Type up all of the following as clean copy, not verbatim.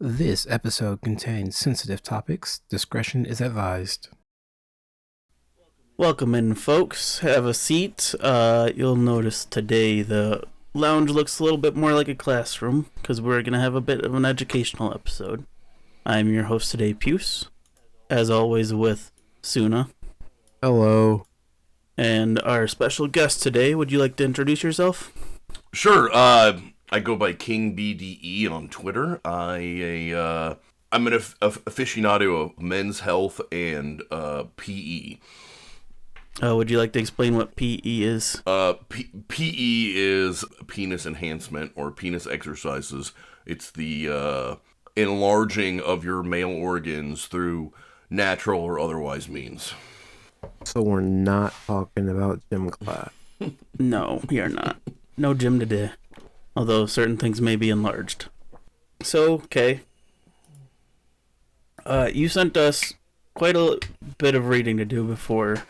This episode contains sensitive topics. Discretion is advised. Welcome in, folks. Have a seat. You'll notice today the lounge looks a little bit more like a classroom because we're going to have a bit of an educational episode. I'm your host today, Puce, as always with Suna. Hello. And our special guest today, would you like to introduce yourself? Sure. I go by King BDE on Twitter. I'm an aficionado of men's health and PE. Would you like to explain what PE is? PE is penis enhancement or penis exercises. It's the enlarging of your male organs through natural or otherwise means. So we're not talking about gym class. No, we are not. No gym today. Although certain things may be enlarged. So, okay. You sent us quite a bit of reading to do before.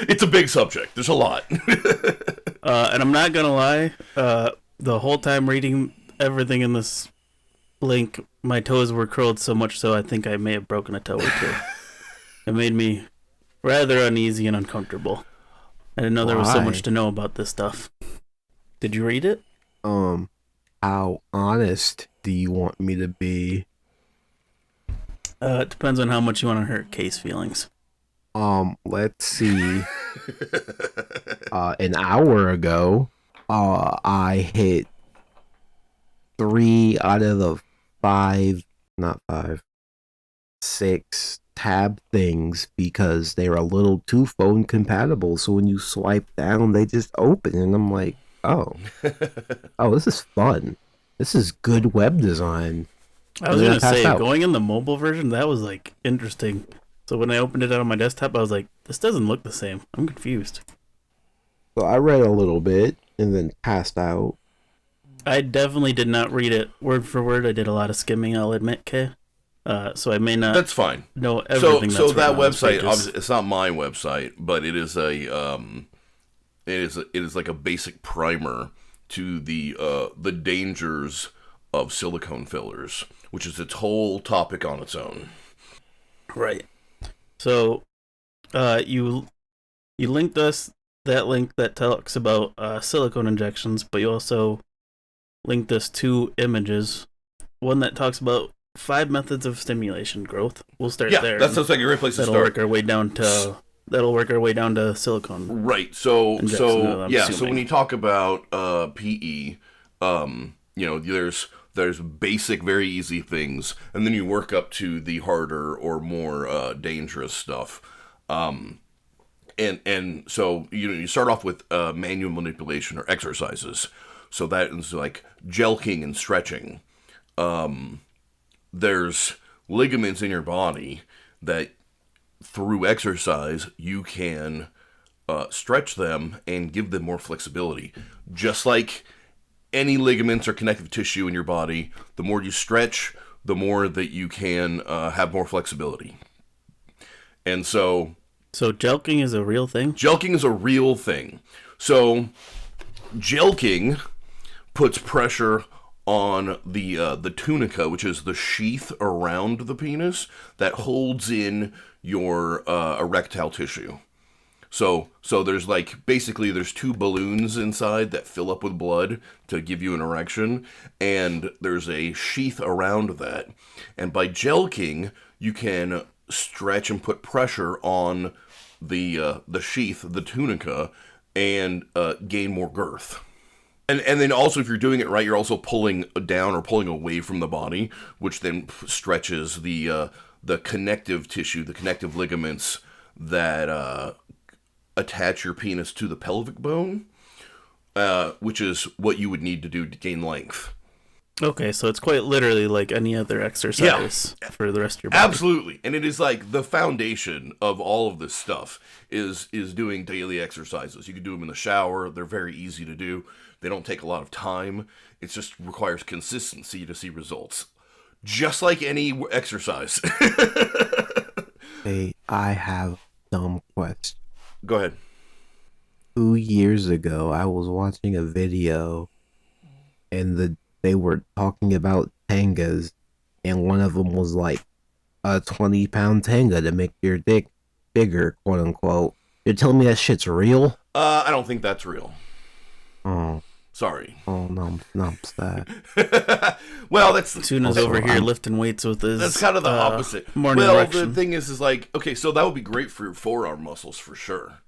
It's a big subject. There's a lot. And I'm not gonna lie, the whole time reading everything in this link, my toes were curled so much so I think I may have broken a toe or two. It made me rather uneasy and uncomfortable. I didn't know there was so much to know about this stuff. Did you read it? How honest do you want me to be? It depends on how much you want to hurt Case feelings. Let's see. An hour ago, I hit 3 out of the 6 tab things because they're a little too phone compatible. So when you swipe down, they just open, and I'm like, oh, this is fun. This is good web design. I was gonna say, going in the mobile version, that was like interesting. So when I opened it on my desktop, I was like, this doesn't look the same. I'm confused. So I read a little bit and then passed out. I definitely did not read it word for word. I did a lot of skimming, I'll admit, Kay. So I may not. That's fine. Know everything. So that website, obviously, it's not my website, but it is it is like a basic primer to the dangers of silicone fillers, which is its whole topic on its own. Right. So, you linked us that link that talks about silicone injections, but you also linked us 2 images. One that talks about 5 methods of stimulation growth. We'll start there. Yeah, that sounds like a great place to start. That'll work our way down to silicone. Right. So when you talk about PE, there's basic, very easy things, and then you work up to the harder or more dangerous stuff. And so you start off with manual manipulation or exercises. So that is like jelqing and stretching. There's ligaments in your body that through exercise you can stretch them and give them more flexibility. Just like any ligaments or connective tissue in your body, the more you stretch, the more that you can have more flexibility. And so jelqing is a real thing? Jelqing is a real thing. So jelqing puts pressure on the tunica, which is the sheath around the penis that holds in your erectile tissue. So there's there's 2 balloons inside that fill up with blood to give you an erection, and there's a sheath around that. And by jelqing, you can stretch and put pressure on the sheath, the tunica, and gain more girth. And then also, if you're doing it right, you're also pulling down or pulling away from the body, which then stretches the connective tissue, the connective ligaments that attach your penis to the pelvic bone, which is what you would need to do to gain length. Okay, so it's quite literally like any other exercise for the rest of your body. Absolutely. And it is like the foundation of all of this stuff is doing daily exercises. You can do them in the shower. They're very easy to do. They don't take a lot of time. It just requires consistency to see results. Just like any exercise. Hey, I have dumb question. Go ahead. 2 years ago, I was watching a video, and the they were talking about tangas, and one of them was like a 20-pound tanga to make your dick bigger, quote unquote. You're telling me that shit's real? I don't think that's real. Oh, Sorry. oh no, no, sad. Well, that's Tuna's Also, over here I'm- lifting weights with his. that's kind of the opposite. Morning Well, erection. the thing is like, okay, so that would be great for your forearm muscles for sure.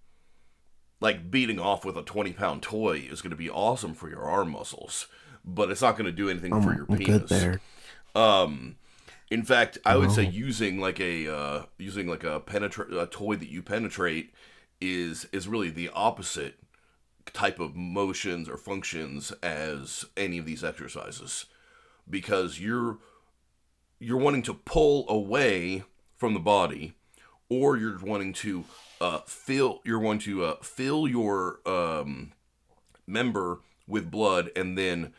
Like beating off with a 20-pound toy is going to be awesome for your arm muscles, but it's not going to do anything for your I'm penis. good there. In fact, I would say Oh. using like a toy that you penetrate is really the opposite type of motions or functions as any of these exercises, because you're wanting to pull away from the body, or you're wanting to fill your member with blood and then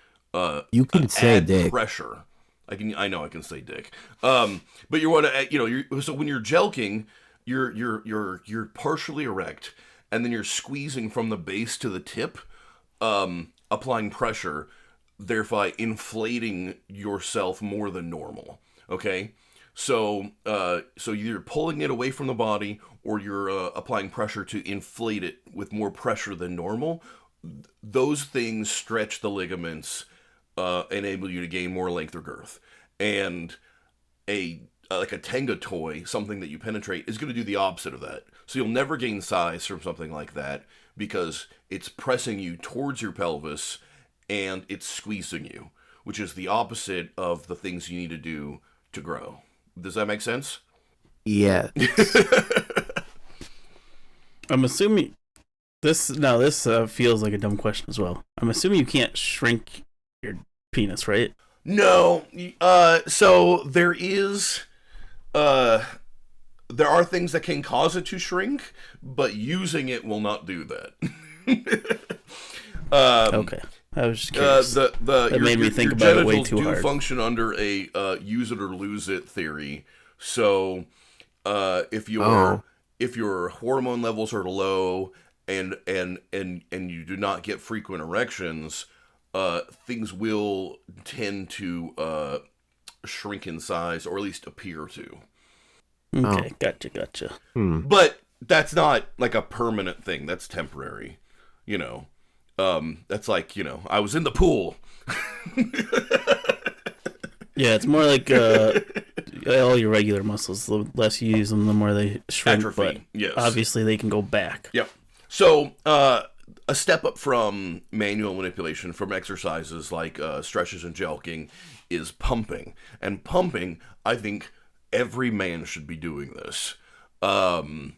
You can say add dick. pressure. I know I can say dick. But you want to so when you're jelking, you're partially erect, and then you're squeezing from the base to the tip, applying pressure, thereby inflating yourself more than normal. Okay, so you're pulling it away from the body, or you're applying pressure to inflate it with more pressure than normal. Those things stretch the ligaments, enable you to gain more length or girth. And like a Tenga toy, something that you penetrate, is going to do the opposite of that. So you'll never gain size from something like that, because it's pressing you towards your pelvis and it's squeezing you, which is the opposite of the things you need to do to grow. Does that make sense? Yeah. I'm assuming this. Now this feels like a dumb question as well. I'm assuming you can't shrink your penis, right? No. So there are things that can cause it to shrink, but using it will not do that. Okay, I was just curious. That made me think about it way too do hard. function under a use it or lose it theory. So if your hormone levels are low and you do not get frequent erections, things will tend to shrink in size, or at least appear to. Okay, gotcha. But that's not like a permanent thing. That's temporary. That's like, I was in the pool. Yeah, it's more like all your regular muscles. The less you use them, the more they shrink. Atrophy, But yes. obviously, they can go back. Yep. So, a step up from manual manipulation, from exercises like stretches and jelking, is pumping. And pumping, I think every man should be doing this. Pumping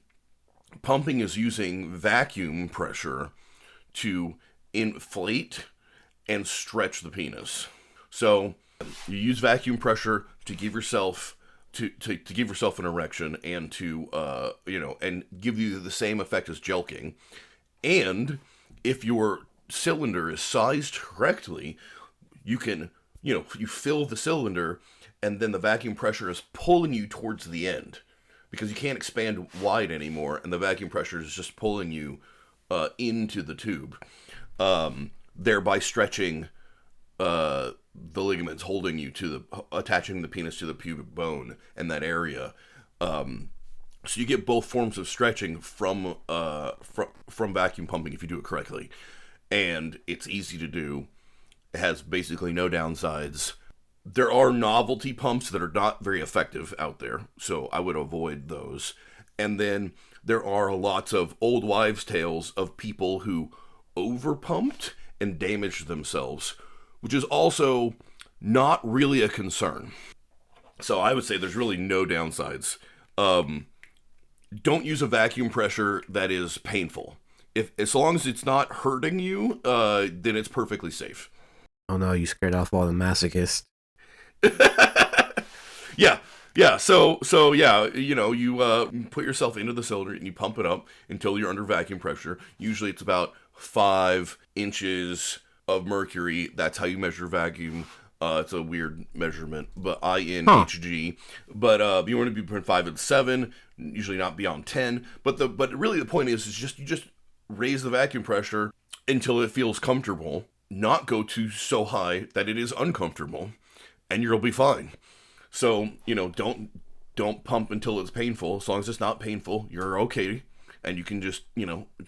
is using vacuum pressure to inflate and stretch the penis. So you use vacuum pressure to give yourself to give yourself an erection, and to and give you the same effect as jelking. And if your cylinder is sized correctly, you can you fill the cylinder, and then the vacuum pressure is pulling you towards the end, because you can't expand wide anymore, and the vacuum pressure is just pulling you into the tube, thereby stretching the ligaments holding you attaching the penis to the pubic bone and that area. So you get both forms of stretching from vacuum pumping if you do it correctly, and it's easy to do. It has basically no downsides. There are novelty pumps that are not very effective out there, so I would avoid those. And then there are lots of old wives' tales of people who overpumped and damaged themselves, which is also not really a concern. So I would say there's really no downsides. Don't use a vacuum pressure that is painful. As long as it's not hurting you, then it's perfectly safe. Oh no, you scared off all the masochists. Yeah. So yeah, you put yourself into the cylinder and you pump it up until you're under vacuum pressure. Usually it's about 5 inches of mercury. That's how you measure vacuum. It's a weird measurement, but INHG. But you want to be between 5 and 7, usually not beyond 10. But really the point is you just raise the vacuum pressure until it feels comfortable, not go to so high that it is uncomfortable, and you'll be fine. So, don't pump until it's painful. As long as it's not painful, you're okay, and you can just,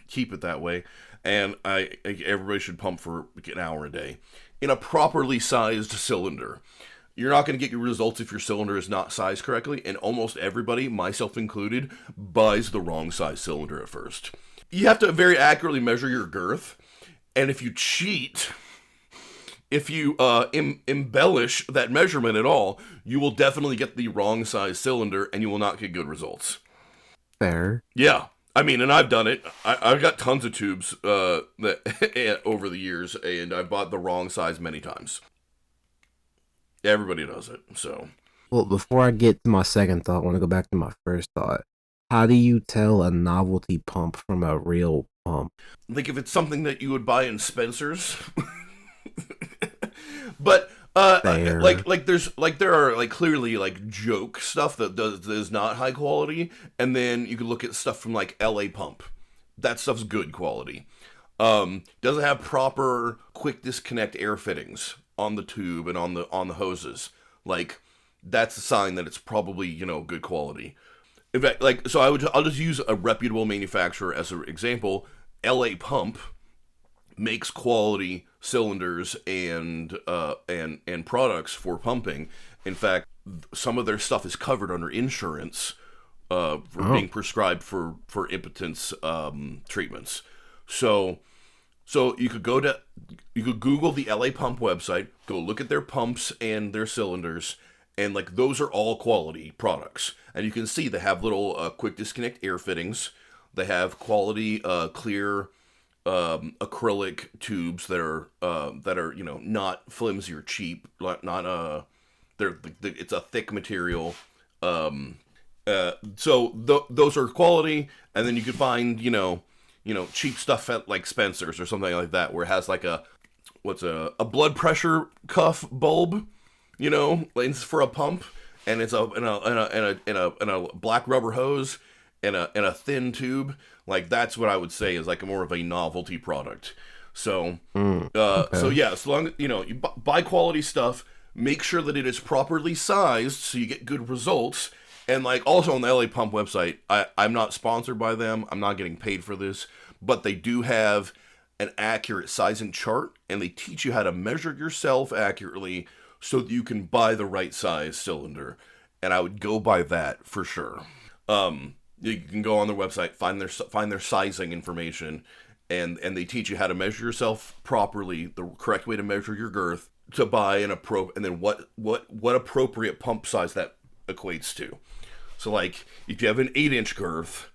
keep it that way. And everybody should pump for an hour a day in a properly sized cylinder. You're not going to get your results if your cylinder is not sized correctly, and almost everybody, myself included, buys the wrong size cylinder at first. You have to very accurately measure your girth, and if you cheat, if you embellish that measurement at all, you will definitely get the wrong size cylinder, and you will not get good results. Fair. Yeah. I mean, and I've done it. I've got tons of tubes that over the years, and I've bought the wrong size many times. Everybody does it, so. Well, before I get to my second thought, I want to go back to my first thought. How do you tell a novelty pump from a real pump? Like if it's something that you would buy in Spencer's. But Fair. there are clearly joke stuff that is not high quality, and then you can look at stuff from like LA Pump. That stuff's good quality. Doesn't have proper quick disconnect air fittings on the tube and on the hoses. Like that's a sign that it's probably good quality. In fact, so I'll just use a reputable manufacturer as an example. LA Pump makes quality cylinders and products for pumping. In fact, some of their stuff is covered under insurance for being prescribed for impotence treatments. So you could Google the LA Pump website, go look at their pumps and their cylinders, and those are all quality products. And you can see they have little quick disconnect air fittings. They have quality clear acrylic tubes that are not flimsy or cheap. It's a thick material. So those are quality, and then you could find cheap stuff at like Spencer's or something like that, where it has like a blood pressure cuff bulb, it's for a pump, and it's in a black rubber hose and a thin tube. Like that's what I would say is like more of a novelty product. So so yeah, as long as you buy quality stuff, make sure that it is properly sized so you get good results. And also on the LA Pump website, I'm not sponsored by them. I'm not getting paid for this, but they do have an accurate sizing chart, and they teach you how to measure yourself accurately so that you can buy the right size cylinder. And I would go by that for sure. You can go on their website, find their sizing information, and they teach you how to measure yourself properly, the correct way to measure your girth to buy and then what appropriate pump size that equates to. So if you have an 8-inch girth,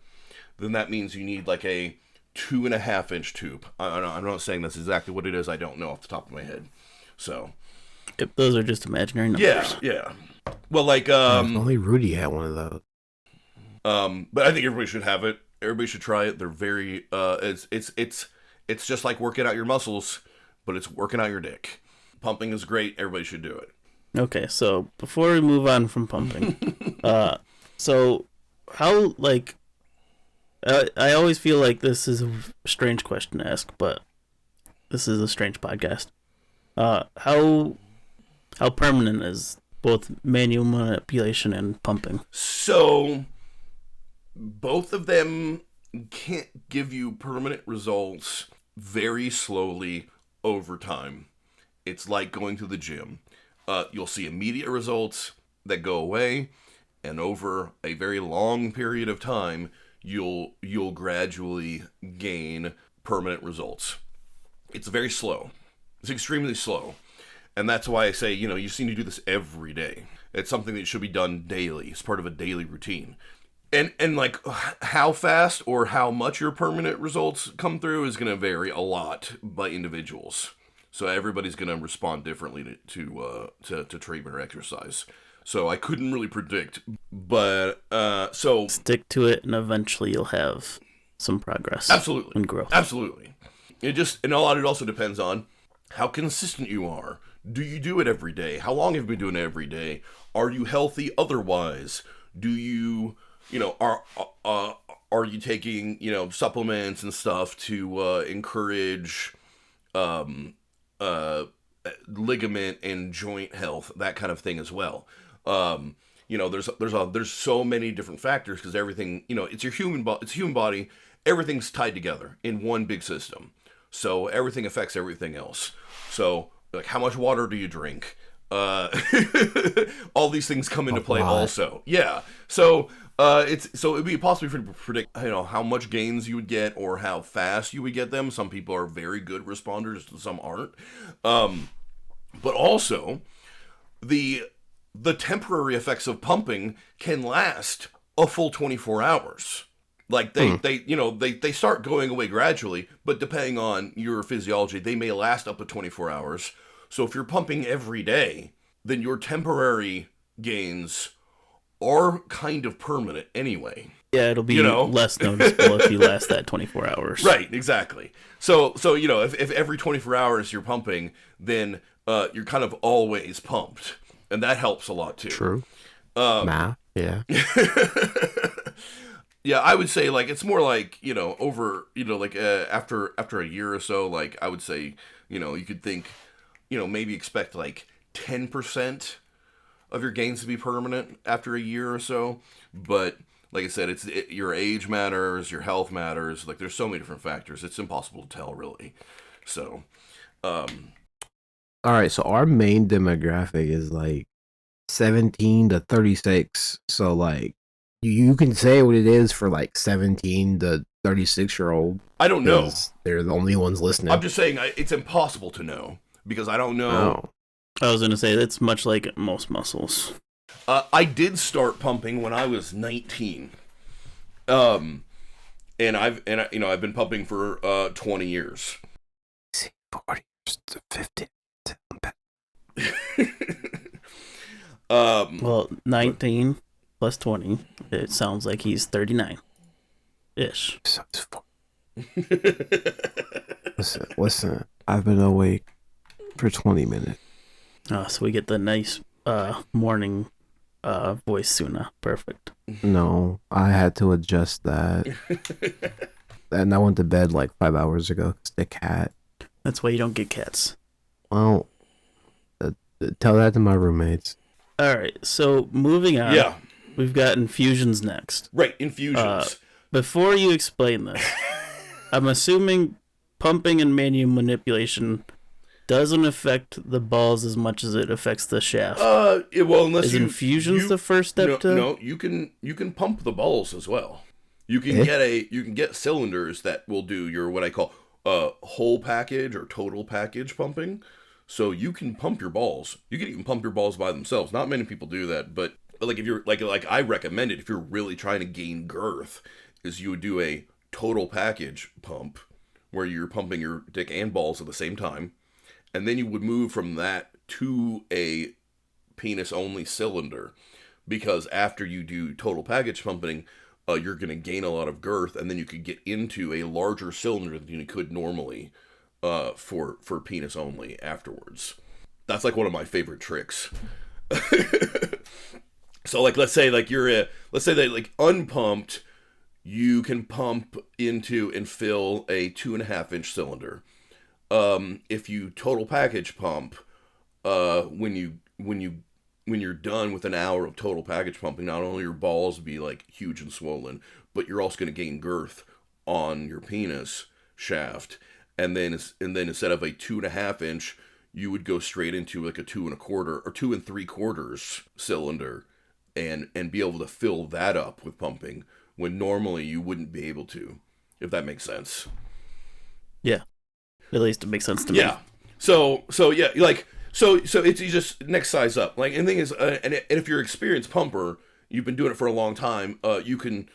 then that means you need like a 2.5-inch tube. I'm not saying that's exactly what it is. I don't know off the top of my head. So, yep, those are just imaginary numbers. Yeah. Well, if only Rudy had one of those. But I think everybody should have it. Everybody should try it. They're very it's just like working out your muscles, but it's working out your dick. Pumping is great. Everybody should do it. Okay, so before we move on from pumping, so how I always feel like this is a strange question to ask, but this is a strange podcast. How permanent is both manual manipulation and pumping? So both of them can't give you permanent results very slowly over time. It's like going to the gym. You'll see immediate results that go away, and over a very long period of time, you'll gradually gain permanent results. It's very slow. It's extremely slow. And that's why I say, you just need to do this every day. It's something that should be done daily. It's part of a daily routine. And how fast or how much your permanent results come through is going to vary a lot by individuals. So everybody's going to respond differently to treatment or exercise. So I couldn't really predict, but so stick to it, and eventually you'll have some progress. Absolutely, and growth. Absolutely. It also depends on how consistent you are. Do you do it every day? How long have you been doing it every day? Are you healthy otherwise? Do you are you taking supplements and stuff to encourage ligament and joint health, that kind of thing as well. There's so many different factors because everything, it's it's a human body. Everything's tied together in one big system. So everything affects everything else. So like, how much water do you drink? All these things come into play also. Yeah. So it'd be possible for you to predict, how much gains you would get or how fast you would get them. Some people are very good responders, some aren't. But also the temporary effects of pumping can last a full 24 hours. Like they start going away gradually, but depending on your physiology, they may last up to 24 hours. So if you're pumping every day, then your temporary gains are kind of permanent anyway. Yeah, it'll be less noticeable if you last that 24 hours. Right, exactly. So if every 24 hours you're pumping, then you're kind of always pumped. And that helps a lot too. True. Math, yeah. Yeah, I would say like it's more like over like after a year or so, like I would say you could think maybe expect like 10% of your gains to be permanent after a year or so. But like I said, your age matters, your health matters. Like there's so many different factors. It's impossible to tell really. So, all right. So our main demographic is like 17 to 36. So like. You can say what it is for like 17 to 36-year-old. I don't know. They're the only ones listening. I'm just saying it's impossible to know because I don't know. Oh. I was going to say that's much like most muscles. I did start pumping when I was 19. And I've been pumping for 20 years. 40 to 50. Well, 19 plus 20, it sounds like he's 39-ish. Listen, I've been awake for 20 minutes. So we get the nice morning voice sooner. Perfect. No, I had to adjust that. And I went to bed like 5 hours ago because the cat. That's why you don't get cats. Well, tell that to my roommates. All right, so moving on. Yeah. We've got infusions next. Right, infusions. Before you explain this, I'm assuming pumping and manual manipulation doesn't affect the balls as much as it affects the shaft. Unless is infusions the first step to? No, you can pump the balls as well. You can get cylinders that will do your what I call whole package or total package pumping. So you can pump your balls. You can even pump your balls by themselves. Not many people do that, but like if you're like I recommend it if you're really trying to gain girth, is you would do a total package pump where you're pumping your dick and balls at the same time, and then you would move from that to a penis only cylinder, because after you do total package pumping, you're going to gain a lot of girth, and then you could get into a larger cylinder than you could normally for penis only afterwards. That's like one of my favorite tricks. So like let's say that like unpumped, you can pump into and fill a 2.5-inch cylinder. If you total package pump, when you're done with an hour of total package pumping, not only your balls be like huge and swollen, but you're also going to gain girth on your penis shaft. And then instead of a 2.5-inch, you would go straight into like a 2.25 or 2 3/4 cylinder, and be able to fill that up with pumping when normally you wouldn't be able to, if that makes sense. Yeah, at least it makes sense to me. Yeah. So yeah, like so it's you just next size up. Like, and the thing is, and if you're an experienced pumper, you've been doing it for a long time. You can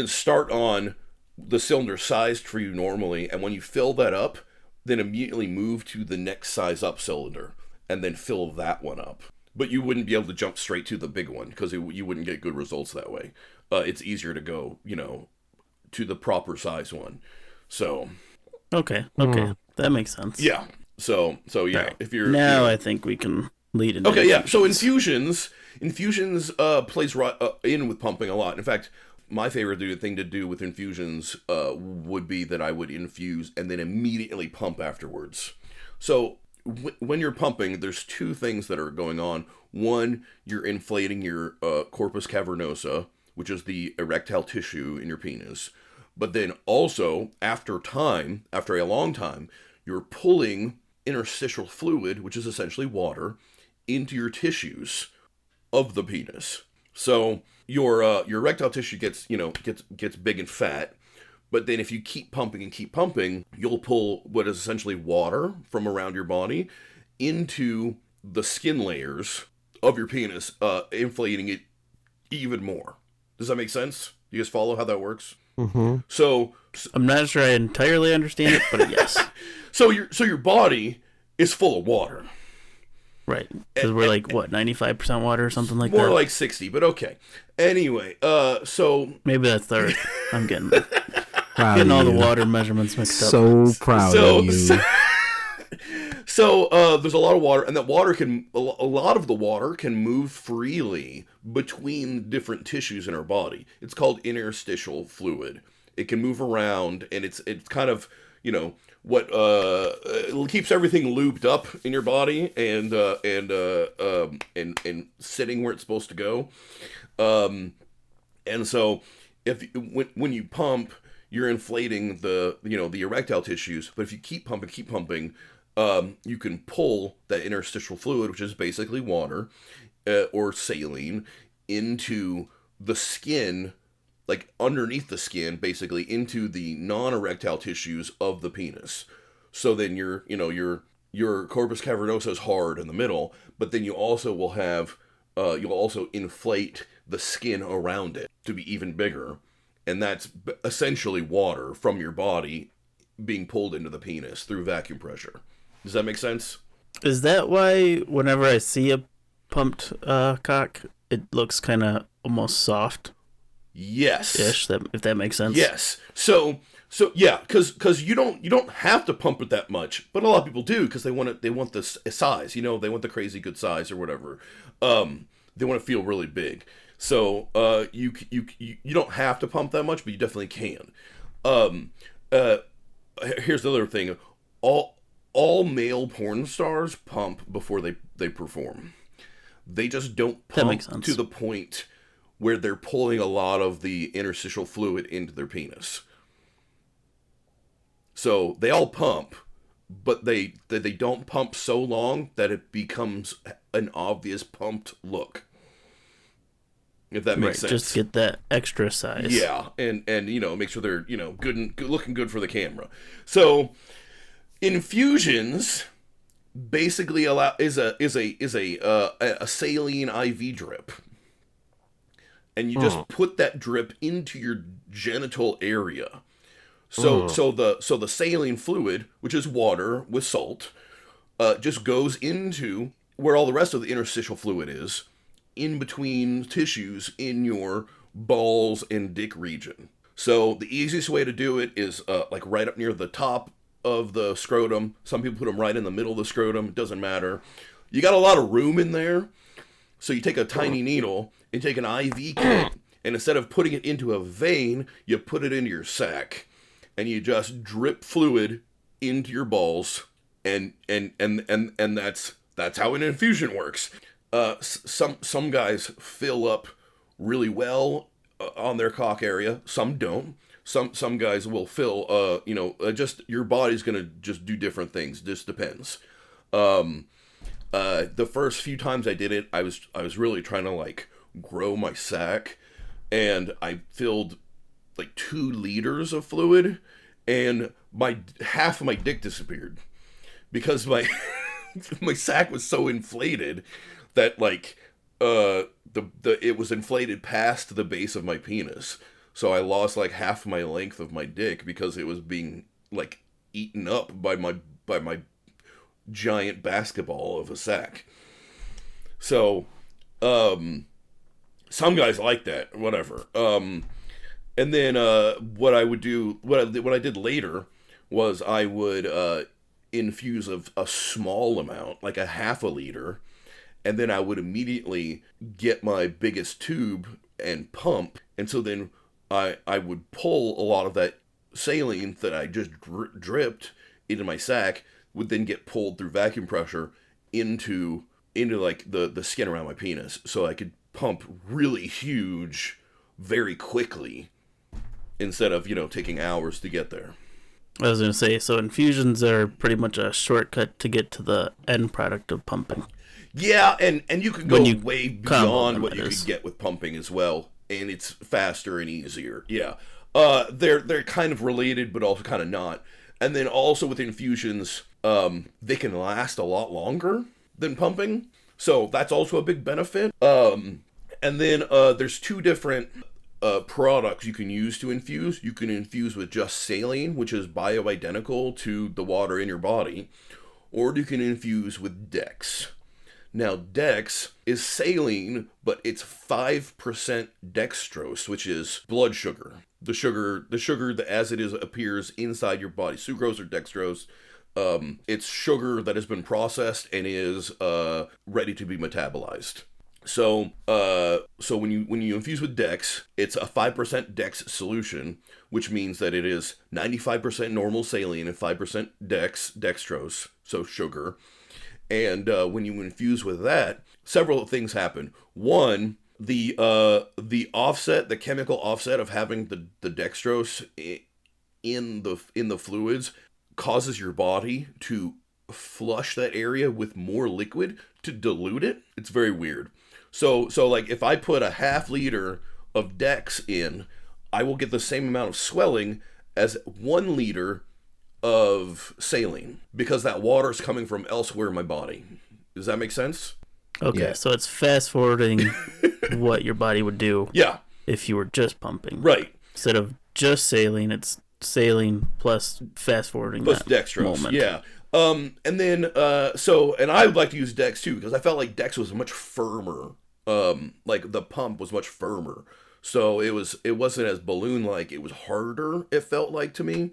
start on the cylinder sized for you normally, and when you fill that up, then immediately move to the next size up cylinder, and then fill that one up. But you wouldn't be able to jump straight to the big one because you wouldn't get good results that way. It's easier to go, to the proper size one. So. Okay, that makes sense. Yeah. So yeah. Right. If you're now, I think we can lead into. Okay, yeah. So infusions plays right in with pumping a lot. In fact, my favorite thing to do with infusions would be that I would infuse and then immediately pump afterwards. So when you're pumping, there's two things that are going on. One, you're inflating your corpus cavernosa, which is the erectile tissue in your penis. But then also, after a long time, you're pulling interstitial fluid, which is essentially water, into your tissues of the penis. So your erectile tissue gets big and fat, but then if you keep pumping and keep pumping, you'll pull what is essentially water from around your body into the skin layers of your penis, inflating it even more. Does that make sense? You guys follow how that works? Mm-hmm. So I'm not sure I entirely understand it, but yes. so your body is full of water. Right. Because we're like, what, 95% water or something like More that? like 60, but okay. Anyway, so Maybe that's the Earth. I'm getting Proud getting of all the you. water measurements mixed up. So proud of you. So there's a lot of water, and that water a lot of the water can move freely between different tissues in our body. It's called interstitial fluid. It can move around, and it's kind of, what it keeps everything looped up in your body and sitting where it's supposed to go. And so when you pump, you're inflating the erectile tissues, but if you keep pumping, you can pull that interstitial fluid, which is basically water or saline, into the skin, like underneath the skin, basically into the non-erectile tissues of the penis. So then your corpus cavernosa is hard in the middle, but then you also will have you'll also inflate the skin around it to be even bigger, and that's essentially water from your body being pulled into the penis through vacuum pressure. Does that make sense? Is that why whenever I see a pumped cock, it looks kind of almost soft-ish, Yes. if that makes sense? Yes. So yeah, because you don't have to pump it that much, but a lot of people do because they want the size, they want the crazy good size or whatever. They want to feel really big. So you don't have to pump that much, but you definitely can. Here's the other thing: all male porn stars pump before they perform. They just don't pump to the point where they're pulling a lot of the interstitial fluid into their penis. So they all pump, but they don't pump so long that it becomes an obvious pumped look. If that makes sense. Just get that extra size. Yeah, and make sure they're good looking good for the camera. So infusions basically is a saline IV drip, and you just put that drip into your genital area. So the saline fluid, which is water with salt, just goes into where all the rest of the interstitial fluid is, in between tissues in your balls and dick region. So the easiest way to do it is like right up near the top of the scrotum. Some people put them right in the middle of the scrotum. It doesn't matter. You got a lot of room in there. So you take a tiny needle and take an IV kit, and instead of putting it into a vein, you put it into your sack, and you just drip fluid into your balls, and that's how an infusion works. Some guys fill up really well on their cock area. Some don't. Some guys will fill. Just your body's gonna just do different things. Just depends. The first few times I did it, I was really trying to like grow my sack, and I filled like 2 liters of fluid, and half of my dick disappeared because my my sack was so inflated that like it was inflated past the base of my penis. So I lost like half my length of my dick because it was being like eaten up by my giant basketball of a sack. So some guys like that, whatever. And then what I would do, what I did later was I would infuse a small amount, like a half a liter, and then I would immediately get my biggest tube and pump. And so then I would pull a lot of that saline that I just dripped into my sack. would then get pulled through vacuum pressure into like the skin around my penis, so I could pump really huge very quickly instead of taking hours to get there. I was going to say, so infusions are pretty much a shortcut to get to the end product of pumping. Yeah, and you can go way beyond what you could get with pumping as well, and it's faster and easier. Yeah, they're kind of related, but also kind of not. And then also with infusions, they can last a lot longer than pumping, so that's also a big benefit. And then there's two different products you can use to infuse. You can infuse with just saline, which is bioidentical to the water in your body, or you can infuse with Dex. Now, Dex is saline, but it's 5% dextrose, which is blood sugar. The sugar that as it is appears inside your body. Sucrose or dextrose. It's sugar that has been processed and is ready to be metabolized. So when you infuse with Dex, it's a 5% Dex solution, which means that it is 95% normal saline and 5% dextrose, so sugar. And when you infuse with that, several things happen. One, the offset, the chemical offset of having the dextrose in the fluids causes your body to flush that area with more liquid to dilute it. It's very weird. So like if I put a half liter of Dex in, I will get the same amount of swelling as 1 liter of saline, because that water is coming from elsewhere in my body. Does that make sense? Okay, yeah. So it's fast forwarding what your body would do if you were just pumping. Right. Instead of just saline, it's saline plus fast forwarding plus dextrose moment. Yeah. And then and I would like to use Dex too, because I felt like Dex was much firmer. Like the pump was much firmer. So it wasn't as balloon like, it was harder, it felt like to me.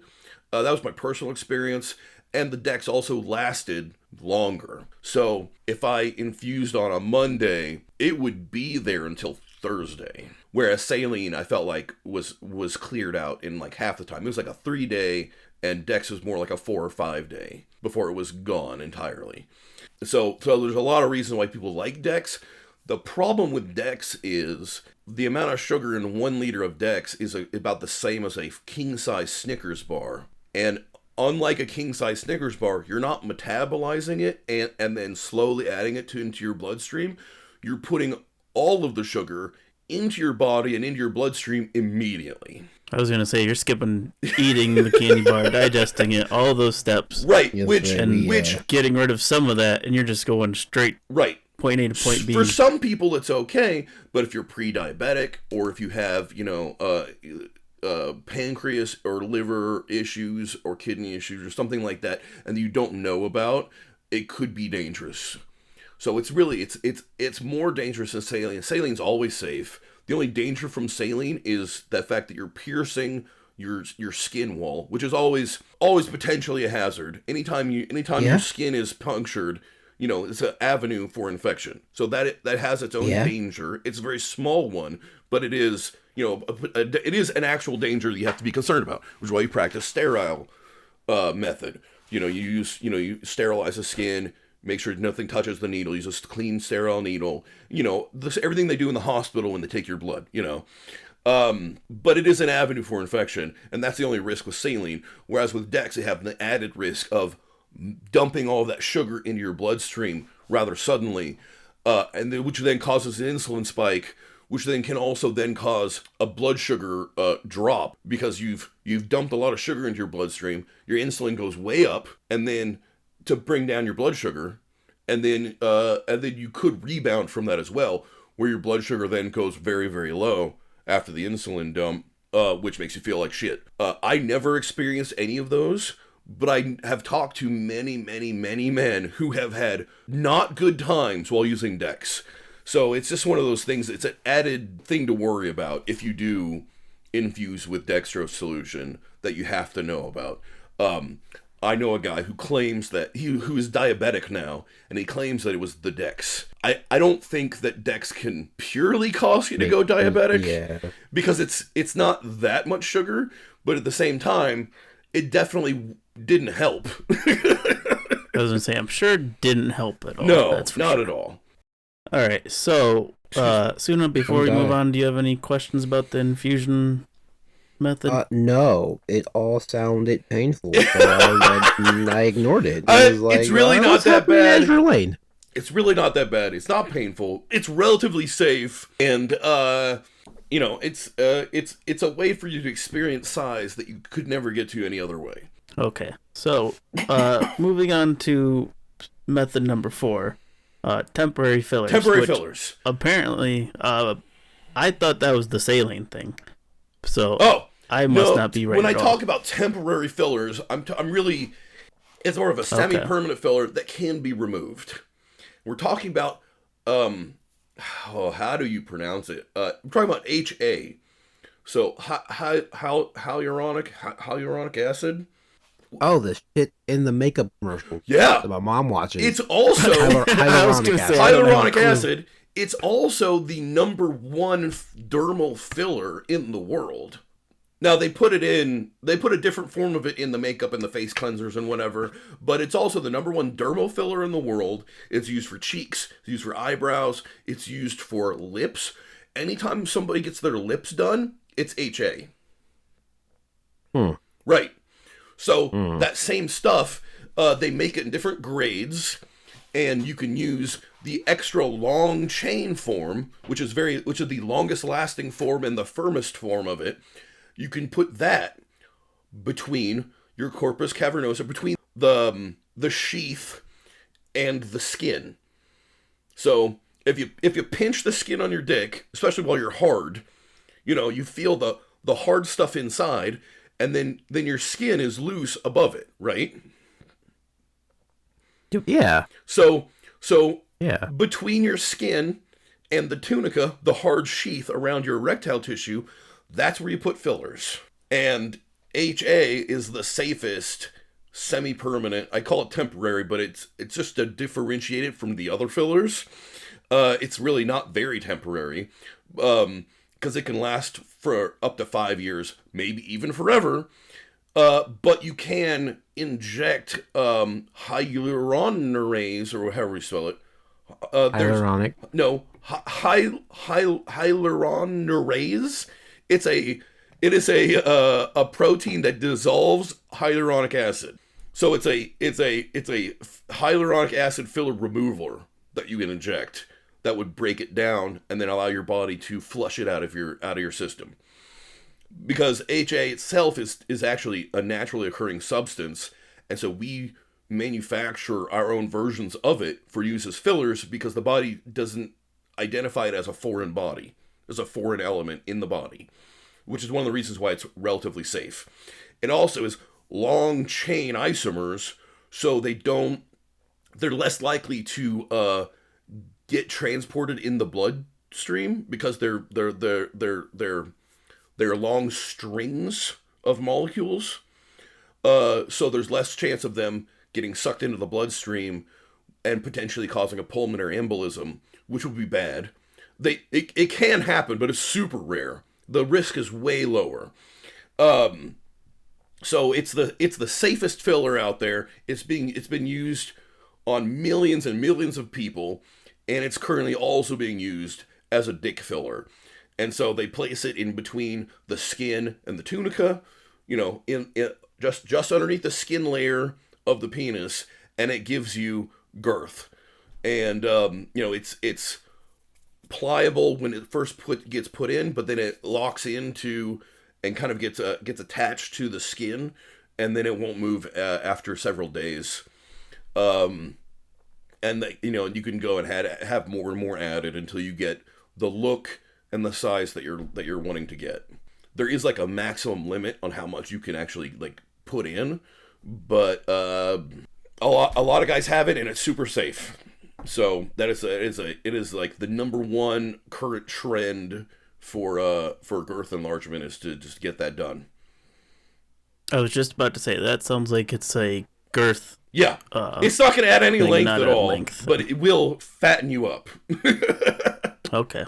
That was my personal experience, and the Dex also lasted longer. So if I infused on a Monday, it would be there until Thursday. Whereas saline, I felt like was cleared out in like half the time. It was like a 3-day, and Dex was more like a 4 or 5 day before it was gone entirely. So there's a lot of reasons why people like Dex. The problem with Dex is the amount of sugar in 1 liter of Dex is about the same as a king-size Snickers bar. And unlike a king-size Snickers bar, you're not metabolizing it and then slowly adding it into your bloodstream. You're putting all of the sugar into your body and into your bloodstream immediately. I was going to say, you're skipping eating the candy bar, digesting it, all those steps. Right, yes, which getting rid of some of that, and you're just going straight. Right. Point A to point B. For some people, it's okay, but if you're pre-diabetic, or if you have, pancreas or liver issues or kidney issues or something like that, and you don't know about, it could be dangerous. So it's really, it's more dangerous than saline. Saline's always safe. The only danger from saline is the fact that you're piercing your skin wall, which is always potentially a hazard. Anytime your skin is punctured, it's an avenue for infection. So that has its own danger. It's a very small one, but it is, it is an actual danger that you have to be concerned about, which is why you practice sterile method. You sterilize the skin, make sure nothing touches the needle, use a clean, sterile needle. Everything they do in the hospital when they take your blood, But it is an avenue for infection, and that's the only risk with saline. Whereas with Dex, they have the added risk of dumping all that sugar into your bloodstream rather suddenly, which then causes an insulin spike, which then can also then cause a blood sugar drop, because you've dumped a lot of sugar into your bloodstream. Your insulin goes way up, and then to bring down your blood sugar, and then you could rebound from that as well, where your blood sugar then goes very, very low after the insulin dump, which makes you feel like shit. I never experienced any of those, but I have talked to many, many, many men who have had not good times while using Dex. So it's just one of those things. It's an added thing to worry about if you do infuse with dextrose solution that you have to know about. I know a guy who claims that who is diabetic now, and he claims that it was the Dex. I don't think that Dex can purely cause you to go diabetic, because it's not that much sugar, but at the same time, it definitely didn't help. I was gonna say, I'm sure it didn't help at all. No, that's for not sure. at all. All right, so Suna, before we move on, do you have any questions about the infusion method? No, it all sounded painful, so I ignored it. It was like, it's really not what's that happening in bad. Azure Lane? It's really not that bad. It's not painful. It's relatively safe, and it's a way for you to experience size that you could never get to any other way. Okay, so moving on to method number 4, temporary fillers. Temporary fillers. Apparently, I thought that was the saline thing. So I no, must not be right. When I at talk all. about temporary fillers, I'm really, it's more of a semi-permanent filler that can be removed. We're talking about how do you pronounce it? We're talking about HA. So hyaluronic acid. Oh, the shit in the makeup commercial. Yeah, that my mom watching. It's also hyaluronic acid. It's also the number 1 dermal filler in the world. Now they put a different form of it in the makeup and the face cleansers and whatever, but it's also the number 1 dermal filler in the world. It's used for cheeks, it's used for eyebrows, it's used for lips. Anytime somebody gets their lips done, it's HA. Right. So that same stuff, they make it in different grades, and you can use the extra long chain form, which is the longest lasting form and the firmest form of it. You can put that between your corpus cavernosa, between the sheath and the skin. So if you pinch the skin on your dick, especially while you're hard, you feel the hard stuff inside, and then your skin is loose above it, right? Yeah. So yeah, between your skin and the tunica, the hard sheath around your erectile tissue, that's where you put fillers. And HA is the safest semi-permanent. I call it temporary, but it's just to differentiate it from the other fillers. It's really not very temporary, because it can last for up to 5 years, maybe even forever. But you can inject hyaluronidase, or however you spell it. hyaluronic. No, hyaluronidase. It is a protein that dissolves hyaluronic acid. So it's a hyaluronic acid filler remover that you can inject that would break it down and then allow your body to flush it out of your system. Because HA itself is actually a naturally occurring substance, and so we manufacture our own versions of it for use as fillers because the body doesn't identify it as a foreign body. There's a foreign element in the body, which is one of the reasons why it's relatively safe. It also is long chain isomers, so they're less likely to get transported in the bloodstream because they're long strings of molecules. So there's less chance of them getting sucked into the bloodstream and potentially causing a pulmonary embolism, which would be bad. It can happen, but it's super rare. The risk is way lower. So it's the safest filler out there. It's been used on millions and millions of people, and it's currently also being used as a dick filler. And so they place it in between the skin and the tunica, in just underneath the skin layer of the penis, and it gives you girth. And it's pliable when it first gets put in, but then it locks into and kind of gets attached to the skin, and then it won't move after several days. And you can go and have more and more added until you get the look and the size that you're wanting to get. There is like a maximum limit on how much you can actually like put in, but a lot of guys have it, and it's super safe. So that it is like the number 1 current trend for girth enlargement is to just get that done. I was just about to say that sounds like it's a girth. Yeah, it's not going to add any length at all, length. but it will fatten you up. Okay.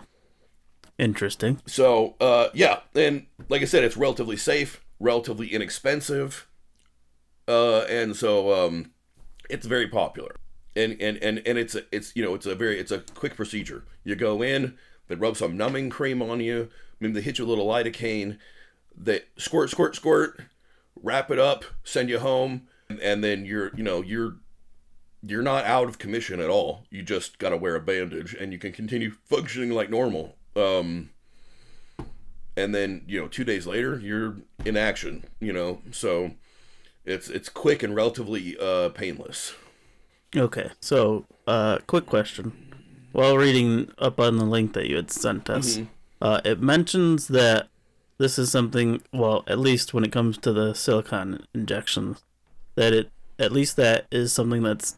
Interesting. So, yeah, and like I said, it's relatively safe, relatively inexpensive, and so, It's very popular, and it's it's a quick procedure. You go in, they rub some numbing cream on you, maybe they hit you a little lidocaine, they squirt, wrap it up, send you home, and then you're not out of commission at all. You just got to wear a bandage, and you can continue functioning like normal. And then 2 days later, you're in action. So it's quick and relatively painless. Okay, so quick question. While reading up on the link that you had sent us, it mentions that this is something, well, at least when it comes to the silicone injections, that that is something that's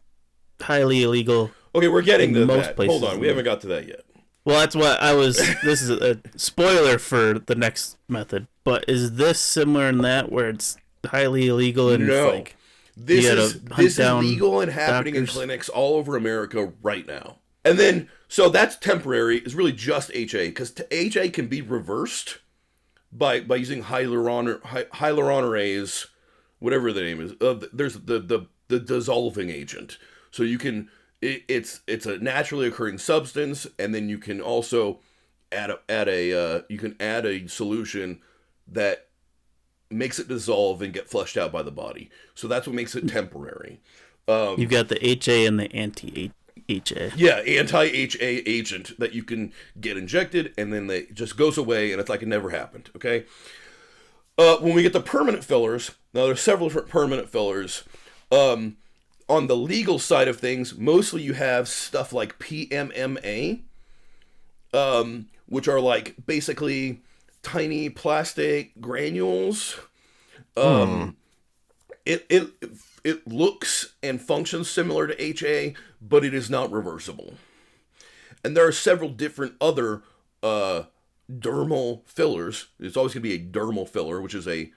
highly illegal. Okay, we're getting to most that. places. Hold on, we haven't got to that yet. Well, that's what I was. This is a spoiler for the next method, but is this similar in that where it's highly illegal and No. it's like This is legal and happening doctors. in clinics all over America right now. And then, so that's temporary. It's really just HA, because HA can be reversed by using hyaluronidase, whatever the name is. There's the dissolving agent. So you can, it's a naturally occurring substance, and then you can also add a solution that makes it dissolve and get flushed out by the body. So that's what makes it temporary. You've got the HA and the anti-HA. Yeah, anti-HA agent that you can get injected, and then it just goes away, and it's like it never happened, okay? When we get the permanent fillers, now there's several different permanent fillers. On the legal side of things, mostly you have stuff like PMMA, which are like basically tiny plastic granules. It looks and functions similar to HA, but it is not reversible. And there are several different other dermal fillers. It's always going to be a dermal filler, which is a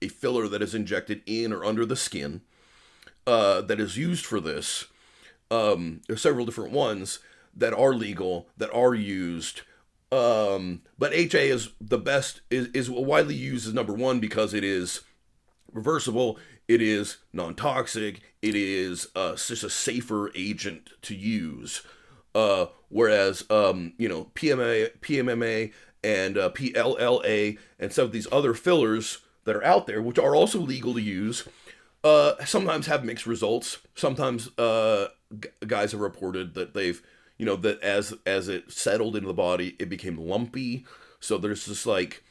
filler that is injected in or under the skin, that is used for this. There's several different ones that are legal, that are used. But HA is the best, is widely used as number one because it is reversible, it is non-toxic, it is just a safer agent to use. Whereas PMMA and PLLA and some of these other fillers that are out there, which are also legal to use, sometimes have mixed results. Sometimes guys have reported that they've, that as it settled into the body, it became lumpy. So there's just like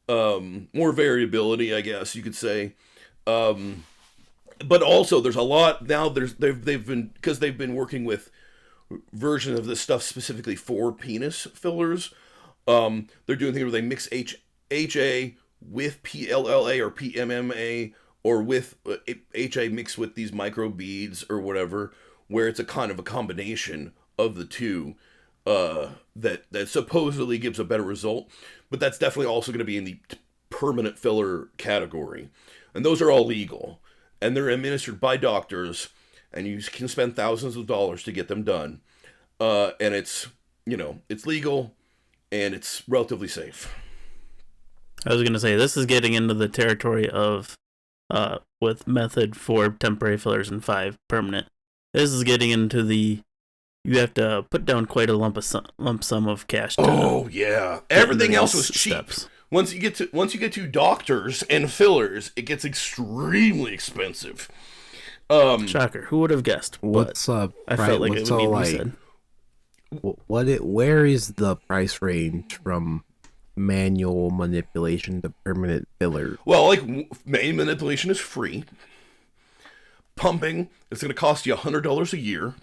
more variability, I guess you could say. But also there's a lot now. They've been working with version of this stuff specifically for penis fillers. They're doing things where they mix HA with PLLA or PMMA, or with HA mixed with these micro beads or whatever, where it's a kind of a combination of the two that supposedly gives a better result. But that's definitely also going to be in the permanent filler category. And those are all legal. And they're administered by doctors, and you can spend thousands of dollars to get them done. And it's legal, and it's relatively safe. I was going to say, this is getting into the territory of, with method 4 temporary fillers and 5 permanent. This is getting into you have to put down quite a lump sum of cash. Oh yeah, everything else was cheap. Steps. Once you get to doctors and fillers, it gets extremely expensive. Shocker! Who would have guessed? What's up? I felt like it would need to be said. Where is the price range from manual manipulation to permanent filler? Well, like, manual manipulation is free. Pumping is going to cost you $100 a year.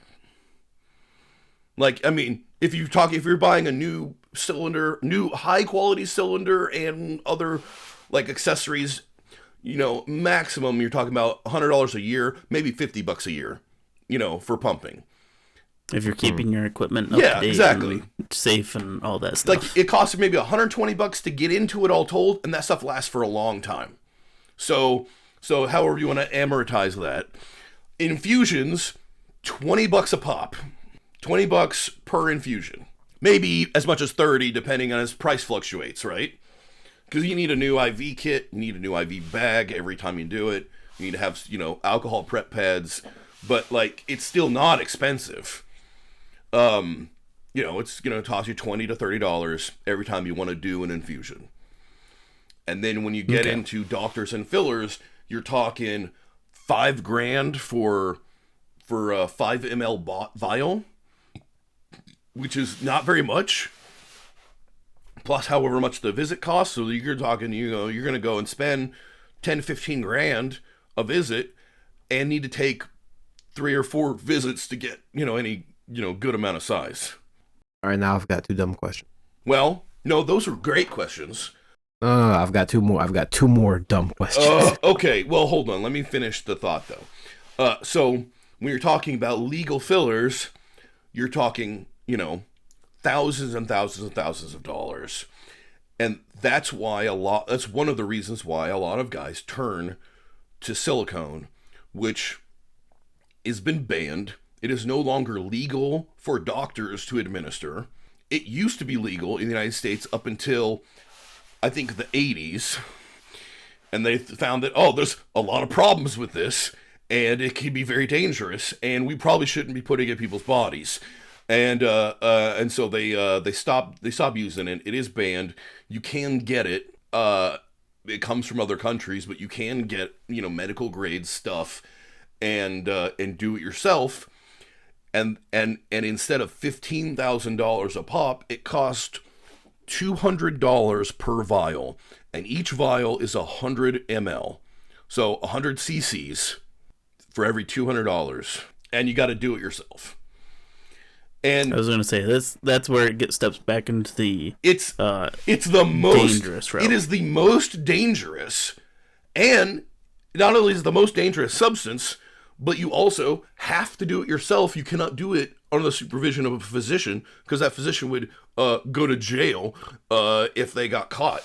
Like, I mean, if you're buying a new cylinder, new high quality cylinder and other like accessories, maximum you're talking about $100 a year, maybe $50 a year, for pumping. If you're keeping your equipment up to date, exactly, and safe and all that stuff. Like, it costs you maybe $120 to get into it all told, and that stuff lasts for a long time. So however you want to amortize that. Infusions, $20 a pop. $20 per infusion. Maybe as much as $30, depending on as price fluctuates, right? Because you need a new IV kit, you need a new IV bag every time you do it. You need to have, alcohol prep pads, but like it's still not expensive. It's going to cost you $20 to $30 every time you want to do an infusion. And then when you get into doctors and fillers, you're talking $5,000 for a 5 ml vial, which is not very much. Plus, however much the visit costs. So you're talking, you're going to go and spend 10 to 15 grand a visit, and need to take 3 or 4 visits to get any good amount of size. All right, now I've got 2 dumb questions. Well, no, those are great questions. I've got 2 more. I've got 2 more dumb questions. Okay, well, hold on. Let me finish the thought, though. So when you're talking about legal fillers, you're talking, thousands and thousands and thousands of dollars. And that's one of the reasons why a lot of guys turn to silicone, which has been banned. It is no longer legal for doctors to administer. It used to be legal in the United States up until, I think, the 80s. And they found that, there's a lot of problems with this, and it can be very dangerous, and we probably shouldn't be putting it in people's bodies. And so they stopped using it. It is banned. You can get it. It comes from other countries, but you can get medical grade stuff and do it yourself. And instead of $15,000 a pop, it cost $200 per vial, and each vial is 100 ml, so 100 cc's for every $200, and you got to do it yourself. And I was going to say that's where it steps back into the it's the most dangerous route. It is the most dangerous, and not only is it the most dangerous substance, but you also have to do it yourself. You cannot do it under the supervision of a physician, because that physician would go to jail if they got caught.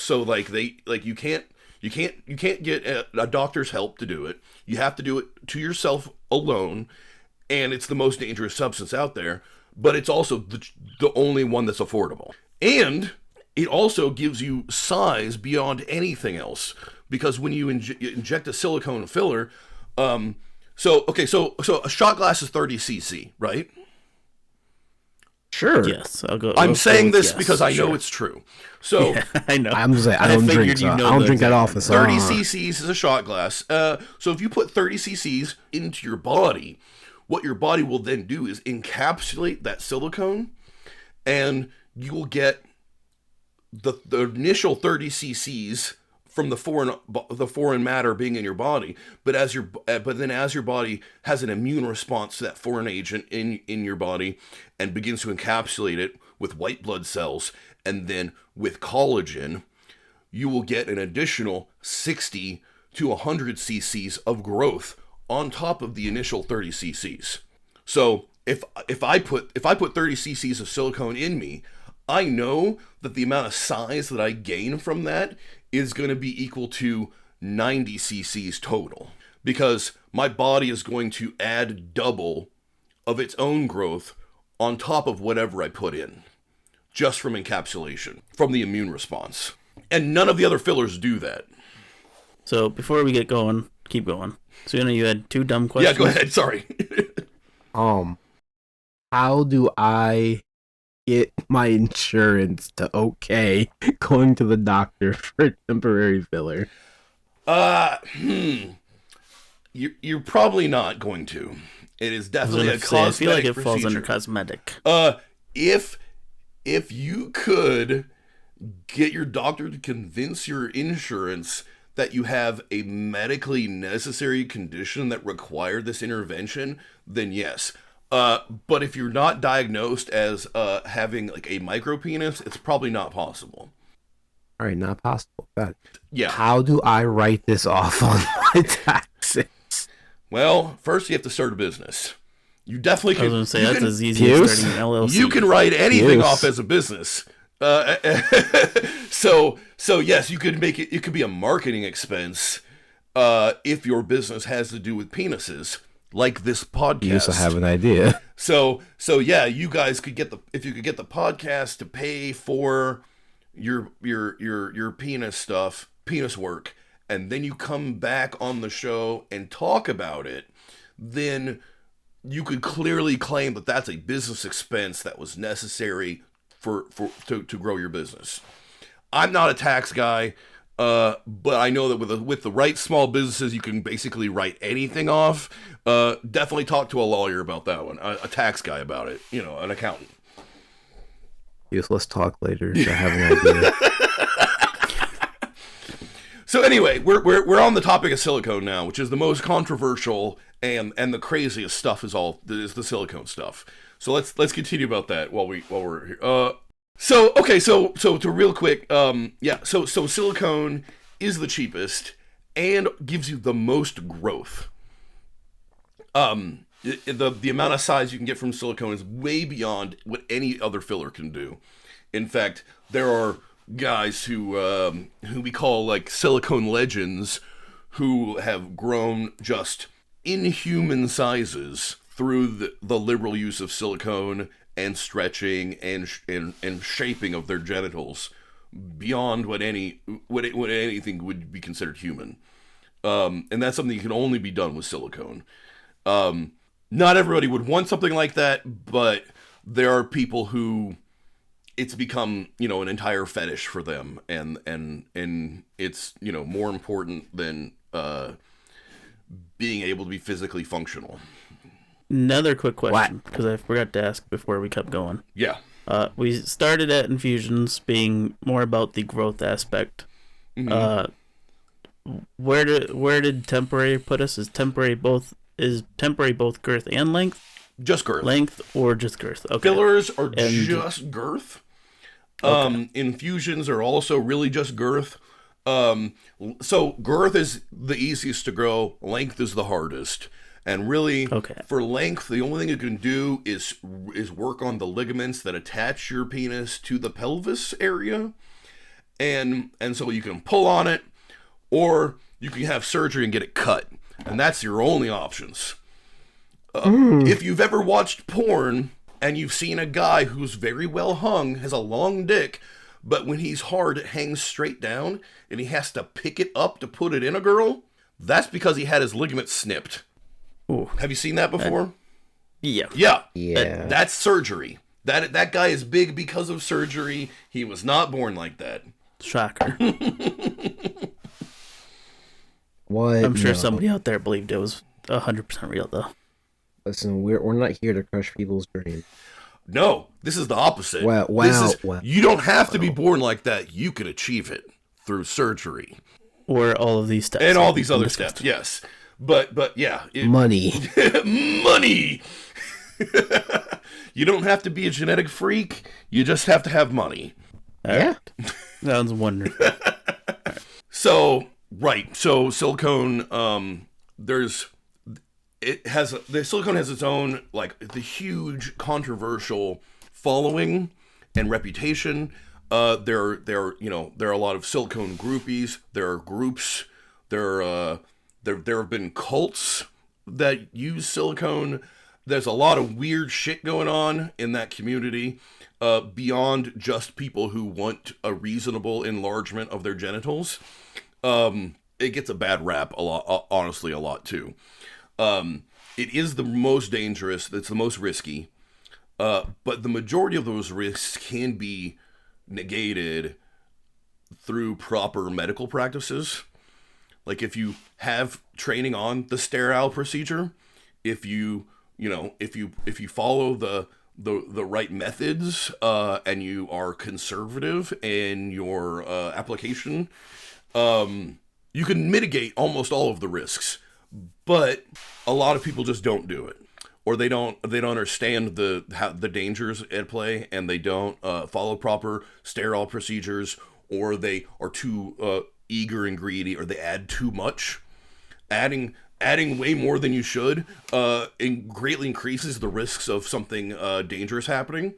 So you can't get a doctor's help to do it. You have to do it to yourself alone, and it's the most dangerous substance out there. But it's also the only one that's affordable, and it also gives you size beyond anything else, because when you inject a silicone filler. So a shot glass is 30 cc, right? Sure. Yes, I'll go. I'm saying this yes, because I know it's true. So yeah, I know. I'm saying I don't drink. So I don't drink that often. 30 cc's is a shot glass. So if you put 30 cc's into your body, what your body will then do is encapsulate that silicone, and you will get the initial 30 cc's from the foreign matter being in your body, but then as your body has an immune response to that foreign agent in your body and begins to encapsulate it with white blood cells and then with collagen, you will get an additional 60 to 100 cc's of growth on top of the initial 30 cc's. So if I put 30 cc's of silicone in me, I know that the amount of size that I gain from that is going to be equal to 90 cc's total, because my body is going to add double of its own growth on top of whatever I put in, just from encapsulation, from the immune response. And none of the other fillers do that. So before we get going, keep going. So you had 2 dumb questions. Yeah, go ahead. Sorry. How do I get my insurance to going to the doctor for a temporary filler? You're probably not going to. It is definitely a cosmetic I feel like it procedure. falls under cosmetic. If you could get your doctor to convince your insurance that you have a medically necessary condition that required this intervention, then yes. But if you're not diagnosed as having like a micropenis, it's probably not possible. All right, not possible. Got it. Yeah. How do I write this off on my taxes? Well, first you have to start a business. You definitely can. I was going to say, that's as easy as starting an LLC. You can write anything off as a business. So yes, you could make it. It could be a marketing expense if your business has to do with penises, like this podcast. Yes, I have an idea. So yeah, you guys could get if you could get the podcast to pay for your penis stuff, penis work, and then you come back on the show and talk about it, then you could clearly claim that that's a business expense that was necessary to grow your business. I'm not a tax guy, but I know that with the right small businesses, you can basically write anything off. Definitely talk to a lawyer about that one, a tax guy about it, an accountant. Yes, let's talk later. I have an idea. So anyway, we're on the topic of silicone now, which is the most controversial and the craziest stuff is the silicone stuff. So let's continue about that while we're here. So to real quick, so silicone is the cheapest and gives you the most growth. The amount of size you can get from silicone is way beyond what any other filler can do. In fact, there are guys who we call like silicone legends who have grown just inhuman sizes through the liberal use of silicone and stretching and shaping of their genitals beyond what anything would be considered human. And that's something that can only be done with silicone. Not everybody would want something like that, but there are people who it's become, an entire fetish for them, and it's, more important than being able to be physically functional. Another quick question, because I forgot to ask before we kept going. Yeah. We started at infusions being more about the growth aspect. Mm-hmm. Where did temporary put us? Is temporary both girth and length? Just girth. Length or just girth? Okay. Fillers are just girth. Okay. Infusions are also really just girth. So girth is the easiest to grow. Length is the hardest. And really, for length, the only thing you can do is work on the ligaments that attach your penis to the pelvis area. And so you can pull on it, or you can have surgery and get it cut. And that's your only options. If you've ever watched porn and you've seen a guy who's very well hung, has a long dick, but when he's hard, it hangs straight down, and he has to pick it up to put it in a girl, that's because he had his ligaments snipped. Ooh. Have you seen that before? Yeah. Yeah. That's surgery. That guy is big because of surgery. He was not born like that. Shocker. What? I'm sure somebody out there believed it was 100% real, though. Listen, we're not here to crush people's dreams. No, this is the opposite. Wow. You don't have to be born like that. You can achieve it through surgery. Or all of these steps. And all these other steps, yes. But yeah. Money. Money! You don't have to be a genetic freak. You just have to have money. Yeah. Sounds wonderful. So silicone, the silicone has its own, like, the huge controversial following and reputation. There are a lot of silicone groupies. There are groups. There have been cults that use silicone. There's a lot of weird shit going on in that community, beyond just people who want a reasonable enlargement of their genitals. It gets a bad rap a lot, honestly, a lot too. It is the most dangerous. It's the most risky. But the majority of those risks can be negated through proper medical practices. Like if you have training on the sterile procedure, if you follow the right methods, and you are conservative in your application, you can mitigate almost all of the risks. But a lot of people just don't do it, or they don't understand the dangers at play, and they don't follow proper sterile procedures, or they are too eager and greedy, or they add too much. Adding way more than you should greatly increases the risks of something dangerous happening.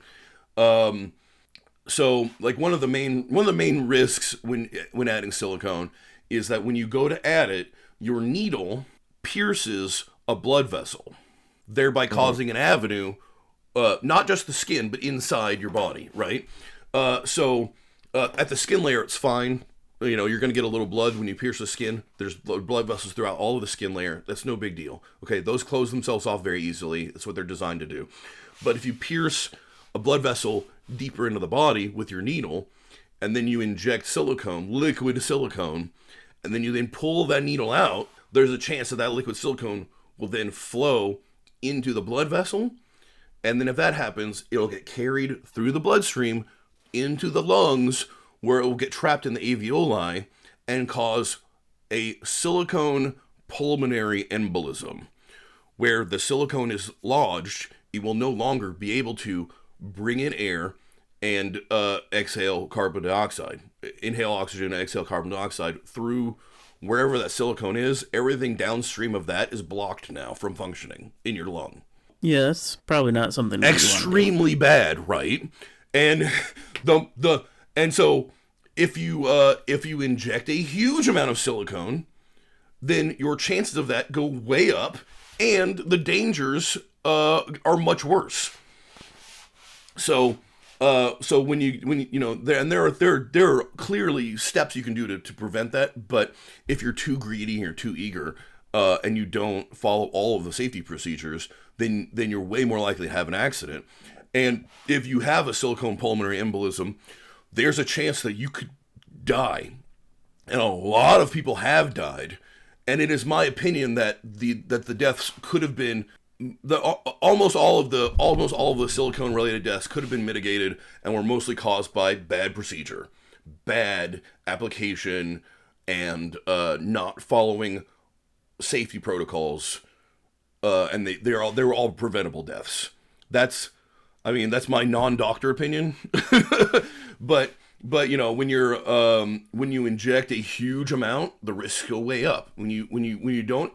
So like one of the main risks when adding silicone is that when you go to add it, your needle pierces a blood vessel, thereby causing an avenue, not just the skin, but inside your body, right? So at the skin layer, it's fine. You know, you're going to get a little blood when you pierce the skin. There's blood vessels throughout all of the skin layer. That's no big deal. Okay, those close themselves off very easily. That's what they're designed to do. But if you pierce a blood vessel deeper into the body with your needle, and then you inject silicone, liquid silicone, and then you then pull that needle out, there's a chance that that liquid silicone will then flow into the blood vessel. And then if that happens, it'll get carried through the bloodstream into the lungs, where it will get trapped in the alveoli and cause a silicone pulmonary embolism. Where the silicone is lodged, it will no longer be able to bring in air and exhale carbon dioxide. Inhale oxygen, exhale carbon dioxide through wherever that silicone is. Everything downstream of that is blocked now from functioning in your lung. Yeah, that's probably not something Extremely bad, right? And and so if you inject a huge amount of silicone, then your chances of that go way up, and the dangers are much worse. So when you know, there are clearly steps you can do to prevent that, but if you're too greedy or too eager, and you don't follow all of the safety procedures, then you're way more likely to have an accident. And if you have a silicone pulmonary embolism, there's a chance that you could die. And a lot of people have died. And it is my opinion that the deaths could have been almost all of the silicone related deaths could have been mitigated and were mostly caused by bad procedure, bad application, and not following safety protocols. And they were all preventable deaths. That's my non-doctor opinion. but you know, when you inject a huge amount, the risks go way up. When you don't,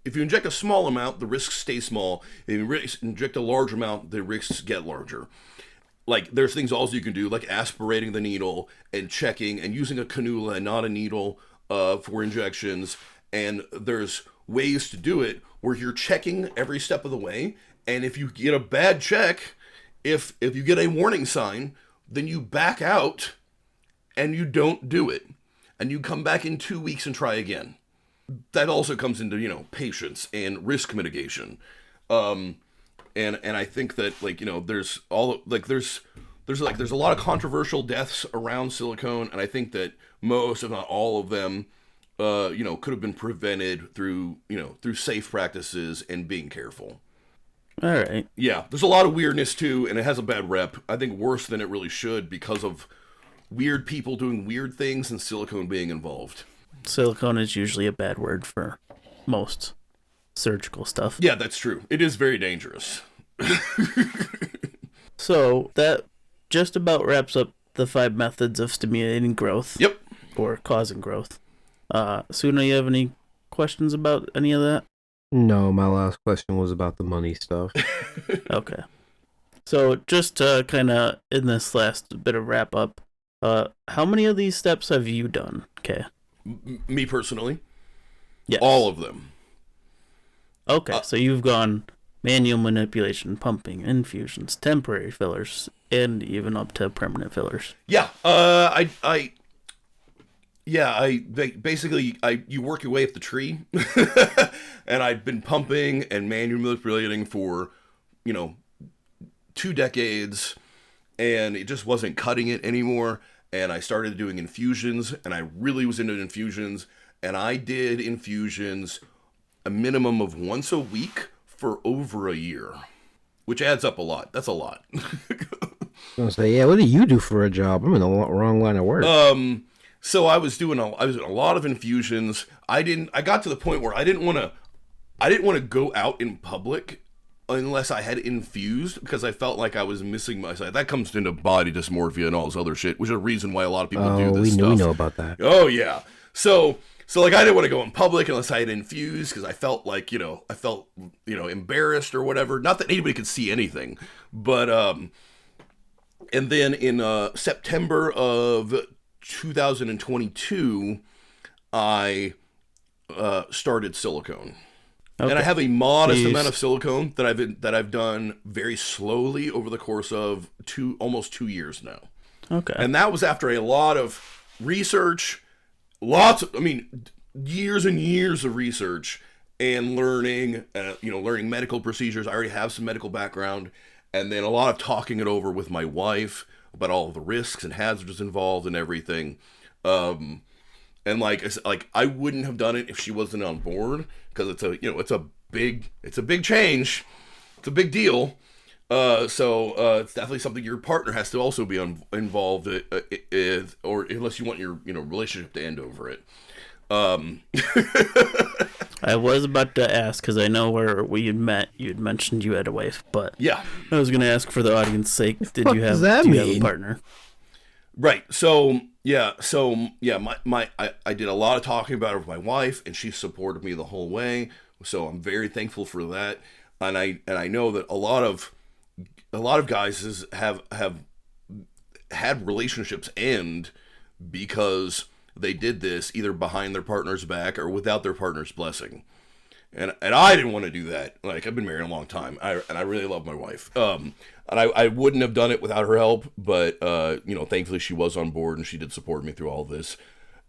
if you inject a small amount, the risks stay small. If you inject a large amount, the risks get larger. Like, there's things also you can do, like aspirating the needle and checking and using a cannula and not a needle for injections. And there's ways to do it where you're checking every step of the way. And if you get a bad check, if you get a warning sign, then you back out and you don't do it. And you come back in 2 weeks and try again. That also comes into, you know, patience and risk mitigation. And I think that, like, you know, there's a lot of controversial deaths around silicone, and I think that most, if not all of them, you know, could have been prevented through safe practices and being careful. All right. Yeah, there's a lot of weirdness too, and it has a bad rep. I think worse than it really should because of weird people doing weird things and silicone being involved. Silicone is usually a bad word for most surgical stuff. Yeah, that's true. It is very dangerous. So that just about wraps up the 5 methods of stimulating growth. Yep. Or causing growth. Suna, you have any questions about any of that? No, my last question was about the money stuff. Okay. So just kind of in this last bit of wrap up, how many of these steps have you done? Okay. Me personally? Yes. All of them. Okay, so you've gone manual manipulation, pumping, infusions, temporary fillers, and even up to permanent fillers. Yeah. Basically, you work your way up the tree, and I'd been pumping and manual manipulating for, 2 decades, and it just wasn't cutting it anymore. And I started doing infusions, and I really was into infusions, and I did infusions a minimum of once a week for over a year, which adds up a lot. That's a lot. I was gonna say, yeah, what do you do for a job? I'm in the wrong line of work. So I was doing a lot of infusions. I got to the point where I didn't want to go out in public unless I had infused, because I felt like I was missing my side. That comes into body dysmorphia and all this other shit, which is a reason why a lot of people do this stuff. We know about that. Oh yeah. So like, I didn't want to go in public unless I had infused, because I felt like, embarrassed or whatever. Not that anybody could see anything, but and then in September of 2022, I started silicone. Okay. And I have a modest amount of silicone that I've done very slowly over the course of almost 2 years now. Okay. And that was after a lot of research, years and years of research and learning, learning medical procedures. I already have some medical background, and then a lot of talking it over with my wife about all of the risks and hazards involved and everything. And I wouldn't have done it if she wasn't on board, because it's a big change. It's a big deal. So it's definitely something your partner has to also be involved or unless you want your relationship to end over it. I was about to ask, because I know where we had met. You had mentioned you had a wife, but yeah, I was going to ask for the audience's sake. Do you have a partner? Right. So I did a lot of talking about it with my wife, and she supported me the whole way. So I'm very thankful for that. And I know that a lot of guys have had relationships end because they did this either behind their partner's back or without their partner's blessing. And I didn't want to do that. Like, I've been married a long time, and I really love my wife. And I wouldn't have done it without her help, but thankfully she was on board and she did support me through all of this.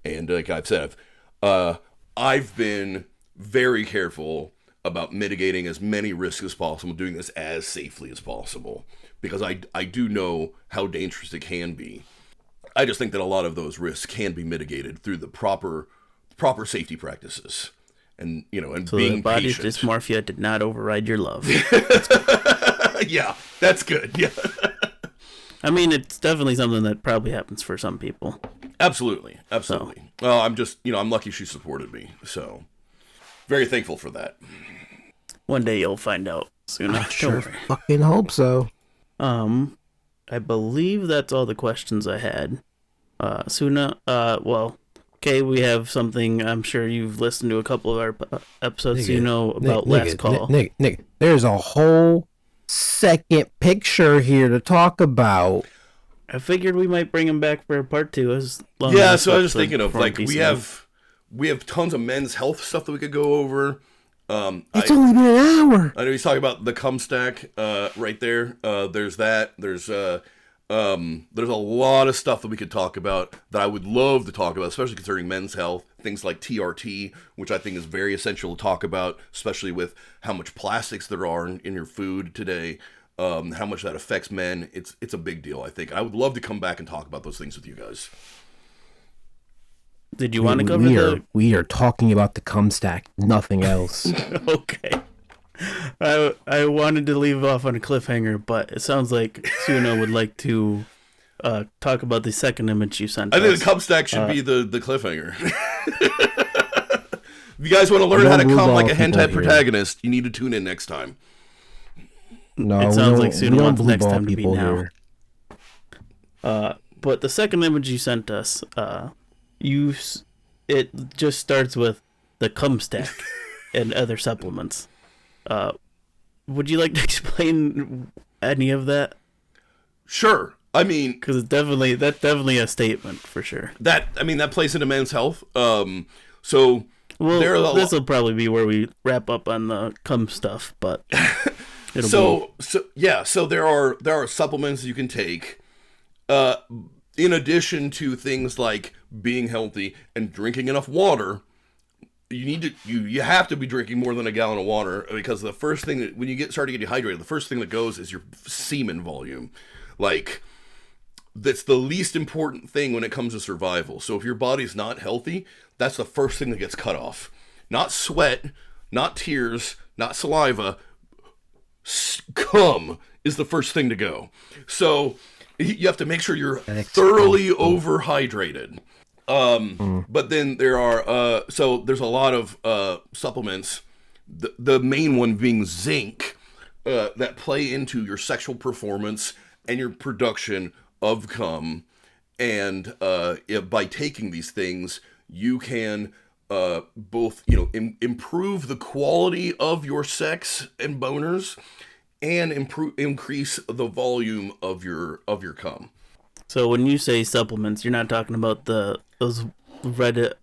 And like I've said, I've been very careful about mitigating as many risks as possible, doing this as safely as possible, because I do know how dangerous it can be. I just think that a lot of those risks can be mitigated through the proper safety practices, and so being the body's patient. dysmorphia did not override your love. Yeah, that's good. Yeah. I mean, it's definitely something that probably happens for some people. Absolutely. So. Well, I'm just, I'm lucky she supported me, so very thankful for that. One day you'll find out soon. I sure fucking hope so. I believe that's all the questions I had. Suna, okay, we have something. I'm sure you've listened to a couple of our episodes, about Last Call. Nick, there's a whole second picture here to talk about. I figured we might bring him back for part 2 so I was just thinking of, like, we have tons of men's health stuff that we could go over. It's only been an hour. I know he's talking about the cum stack, right there. There's that. There's a lot of stuff that we could talk about that I would love to talk about, especially concerning men's health. Things like TRT, which I think is very essential to talk about, especially with how much plastics there are in your food today. How much that affects men. It's a big deal, I think. I would love to come back and talk about those things with you guys. Did you want to cover We are talking about the cum stack, nothing else. Okay. I wanted to leave off on a cliffhanger, but it sounds like Suna would like to talk about the second image you sent us. I think the cum stack should be the cliffhanger. If you guys want to learn how to cum like a hentai protagonist, you need to tune in next time. No, it sounds like Suna wants next time to be now. Here. But the second image you sent us, it just starts with the cum stack and other supplements. Would you like to explain any of that? Sure. I mean, because that's definitely a statement for sure. That plays into men's health. This will probably be where we wrap up on the cum stuff, but so there are supplements you can take. In addition to things like being healthy and drinking enough water, you have to be drinking more than a gallon of water, because the first thing when you start to get dehydrated, the first thing that goes is your semen volume. Like, that's the least important thing when it comes to survival. So if your body's not healthy, that's the first thing that gets cut off. Not sweat, not tears, not saliva. Cum is the first thing to go. So you have to make sure you're thoroughly overhydrated. But then there are, there's a lot of supplements, the main one being zinc, that play into your sexual performance and your production of cum. And by taking these things, you can both, improve the quality of your sex and boners, and increase the volume of your cum. So when you say supplements, you're not talking about those red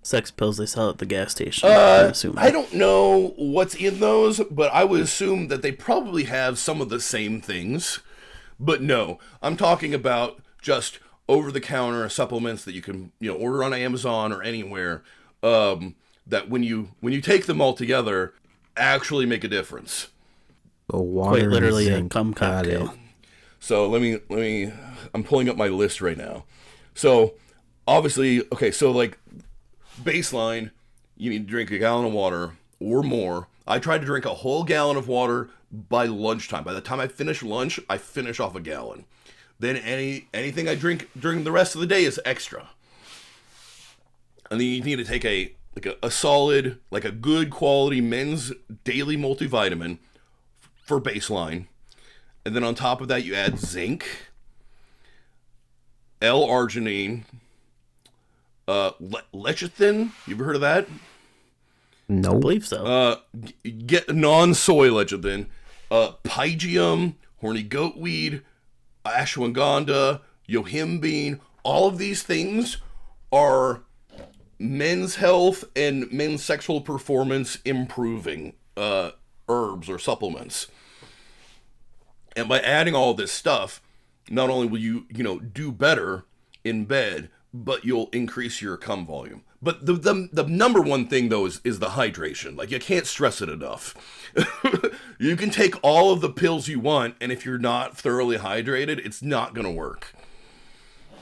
sex pills they sell at the gas station, I'm assuming. I don't know what's in those, but I would assume that they probably have some of the same things. But no, I'm talking about just over-the-counter supplements that you can order on Amazon or anywhere, that when you take them all together, actually make a difference. The water Quite and literally a zinc. cum Got it. cocktail. So let me. I'm pulling up my list right now. So obviously, okay. So like baseline, you need to drink a gallon of water or more. I try to drink a whole gallon of water by lunchtime. By the time I finish lunch, I finish off a gallon. Then anything I drink during the rest of the day is extra. And then you need to take a solid, like a good quality men's daily multivitamin for baseline. And then on top of that, you add zinc, L-arginine, lecithin. You ever heard of that? I Nope. believe so. Get non-soy lecithin, pygium, horny goatweed, ashwagandha, yohimbine. All of these things are men's health and men's sexual performance improving herbs or supplements. And by adding all this stuff, not only will you do better in bed, but you'll increase your cum volume. But the number one thing though is the hydration. Like, you can't stress it enough. You can take all of the pills you want, and if you're not thoroughly hydrated, it's not gonna work.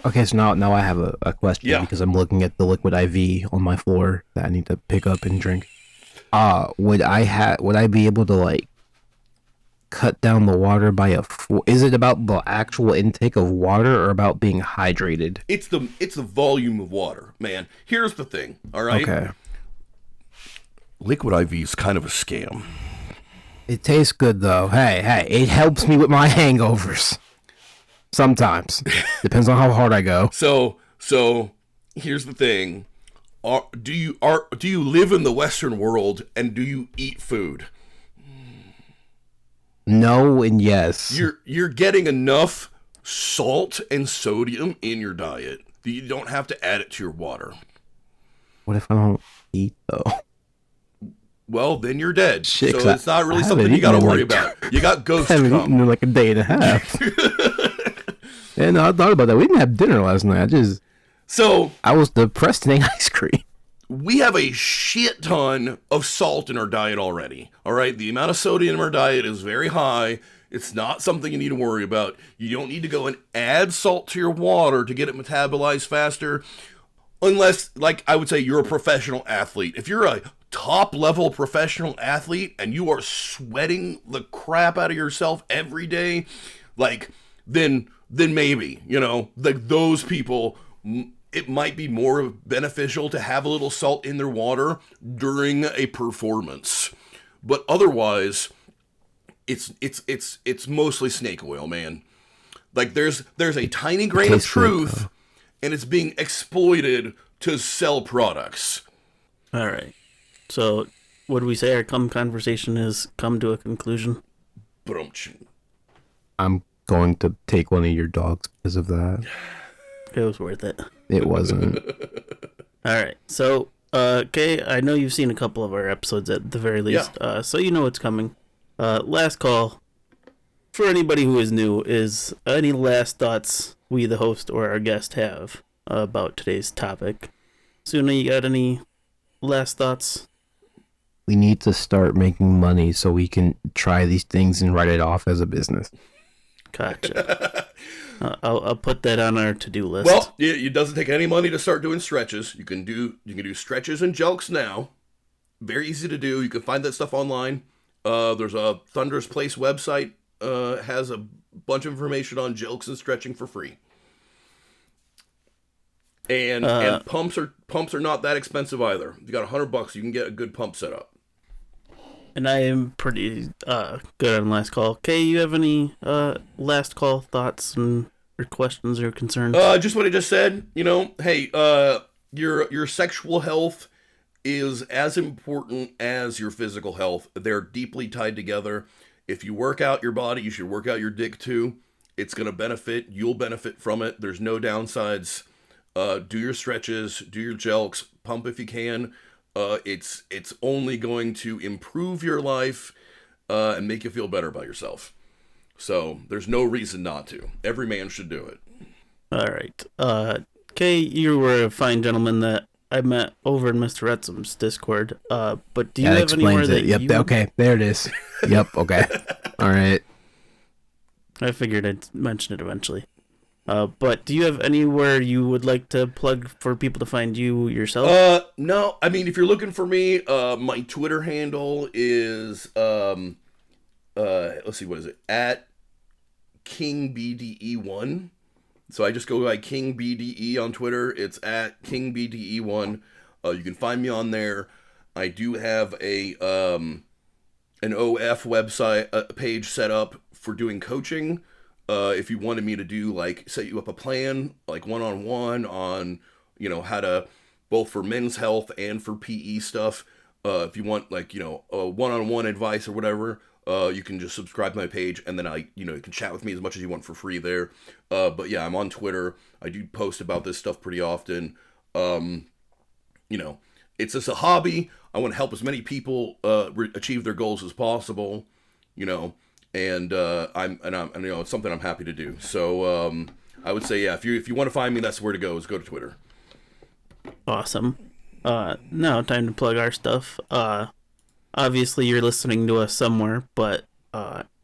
Okay, so now I have a question because I'm looking at the liquid IV on my floor that I need to pick up and drink. Would I be able to like cut down the water by is it about the actual intake of water or about being hydrated? It's the volume of water, man. Here's the thing, all right? Okay. Liquid IV is kind of a scam. It tastes good though. Hey, it helps me with my hangovers. Sometimes. Depends on how hard I go. So here's the thing. Do you live in the Western world, and do you eat food? No and yes. You're getting enough salt and sodium in your diet that you don't have to add it to your water. What if I don't eat though? Well, then you're dead. Shit, so it's not really I something haven't you got to eaten in, worry like, about. You got ghost I haven't cum. eaten in like a day and a half. And I thought about that. We didn't have dinner last night. I was depressed and ate ice cream. We have a shit ton of salt in our diet already. All right, the amount of sodium in our diet is very high. It's not something you need to worry about. You don't need to go and add salt to your water to get it metabolized faster. Unless, like I would say, you're a professional athlete. If you're a top-level professional athlete and you are sweating the crap out of yourself every day, like, then maybe, like those people, it might be more beneficial to have a little salt in their water during a performance. But otherwise, it's mostly snake oil, man. Like, there's a tiny grain of truth, and it's being exploited to sell products. All right. So, what do we say our cum conversation has come to a conclusion? I'm going to take one of your dogs because of that. It was worth it. It wasn't. All right. So, okay, I know you've seen a couple of our episodes at the very least, so you know what's coming. Last call for anybody who is new is any last thoughts we, the host, or our guest have about today's topic. Suna, you got any last thoughts? We need to start making money so we can try these things and write it off as a business. Gotcha. I'll put that on our to-do list. Well, it doesn't take any money to start doing stretches. You can do stretches and jelks now. Very easy to do. You can find that stuff online. There's a Thunder's Place website has a bunch of information on jelks and stretching for free. And pumps are not that expensive either. If you got $100, you can get a good pump set up. And I am pretty good on last call. Kay, you have any last call thoughts or questions or concerns? Just what I just said. Hey, your sexual health is as important as your physical health. They're deeply tied together. If you work out your body, you should work out your dick too. It's going to benefit. You'll benefit from it. There's no downsides. Do your stretches, do your jelks, pump if you can. It's only going to improve your life and make you feel better about yourself. So there's no reason not to. Every man should do it. All right. Kay, you were a fine gentleman that I met over in Mr. Retzum's Discord. But do you That have anywhere explains that it. Yep. you? Okay. There it is. Yep. Okay. All right. I figured I'd mention it eventually. But do you have anywhere you would like to plug for people to find you yourself? No. I mean, if you're looking for me, my Twitter handle is let's see, what is it? At KingBDE1. So I just go by KingBDE on Twitter. It's at KingBDE1. You can find me on there. I do have an OF website page set up for doing coaching. If you wanted me to do like set you up a plan, like one-on-one on, how to both for men's health and for PE stuff. If you want like, one-on-one advice or whatever, you can just subscribe to my page, and then you can chat with me as much as you want for free there. But yeah, I'm on Twitter. I do post about this stuff pretty often. It's just a hobby. I want to help as many people achieve their goals as possible. And it's something I'm happy to do. So I would say, yeah, if you want to find me, that's where to go. Is go to Twitter. Awesome. Now time to plug our stuff. Obviously you're listening to us somewhere, but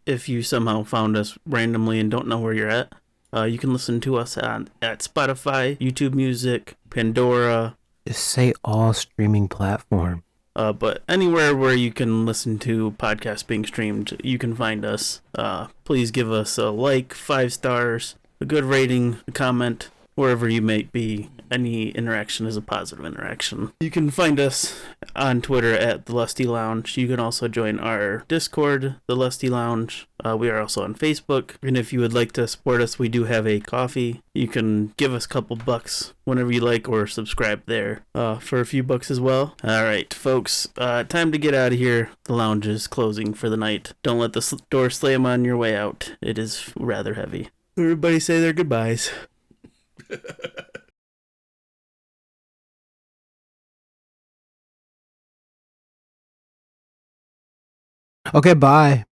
if you somehow found us randomly and don't know where you're at, you can listen to us at Spotify, YouTube Music, Pandora. Just say all streaming platform. But anywhere where you can listen to podcasts being streamed, you can find us. Please give us a like, 5 stars, a good rating, a comment, wherever you may be. Any interaction is a positive interaction. You can find us on Twitter at the Lusty Lounge. You can also join our Discord, the Lusty Lounge. We are also on Facebook. And if you would like to support us, we do have a coffee. You can give us a couple bucks whenever you like, or subscribe there for a few bucks as well. All right, folks, time to get out of here. The lounge is closing for the night. Don't let the door slam on your way out. It is rather heavy. Everybody say their goodbyes. Okay. Bye.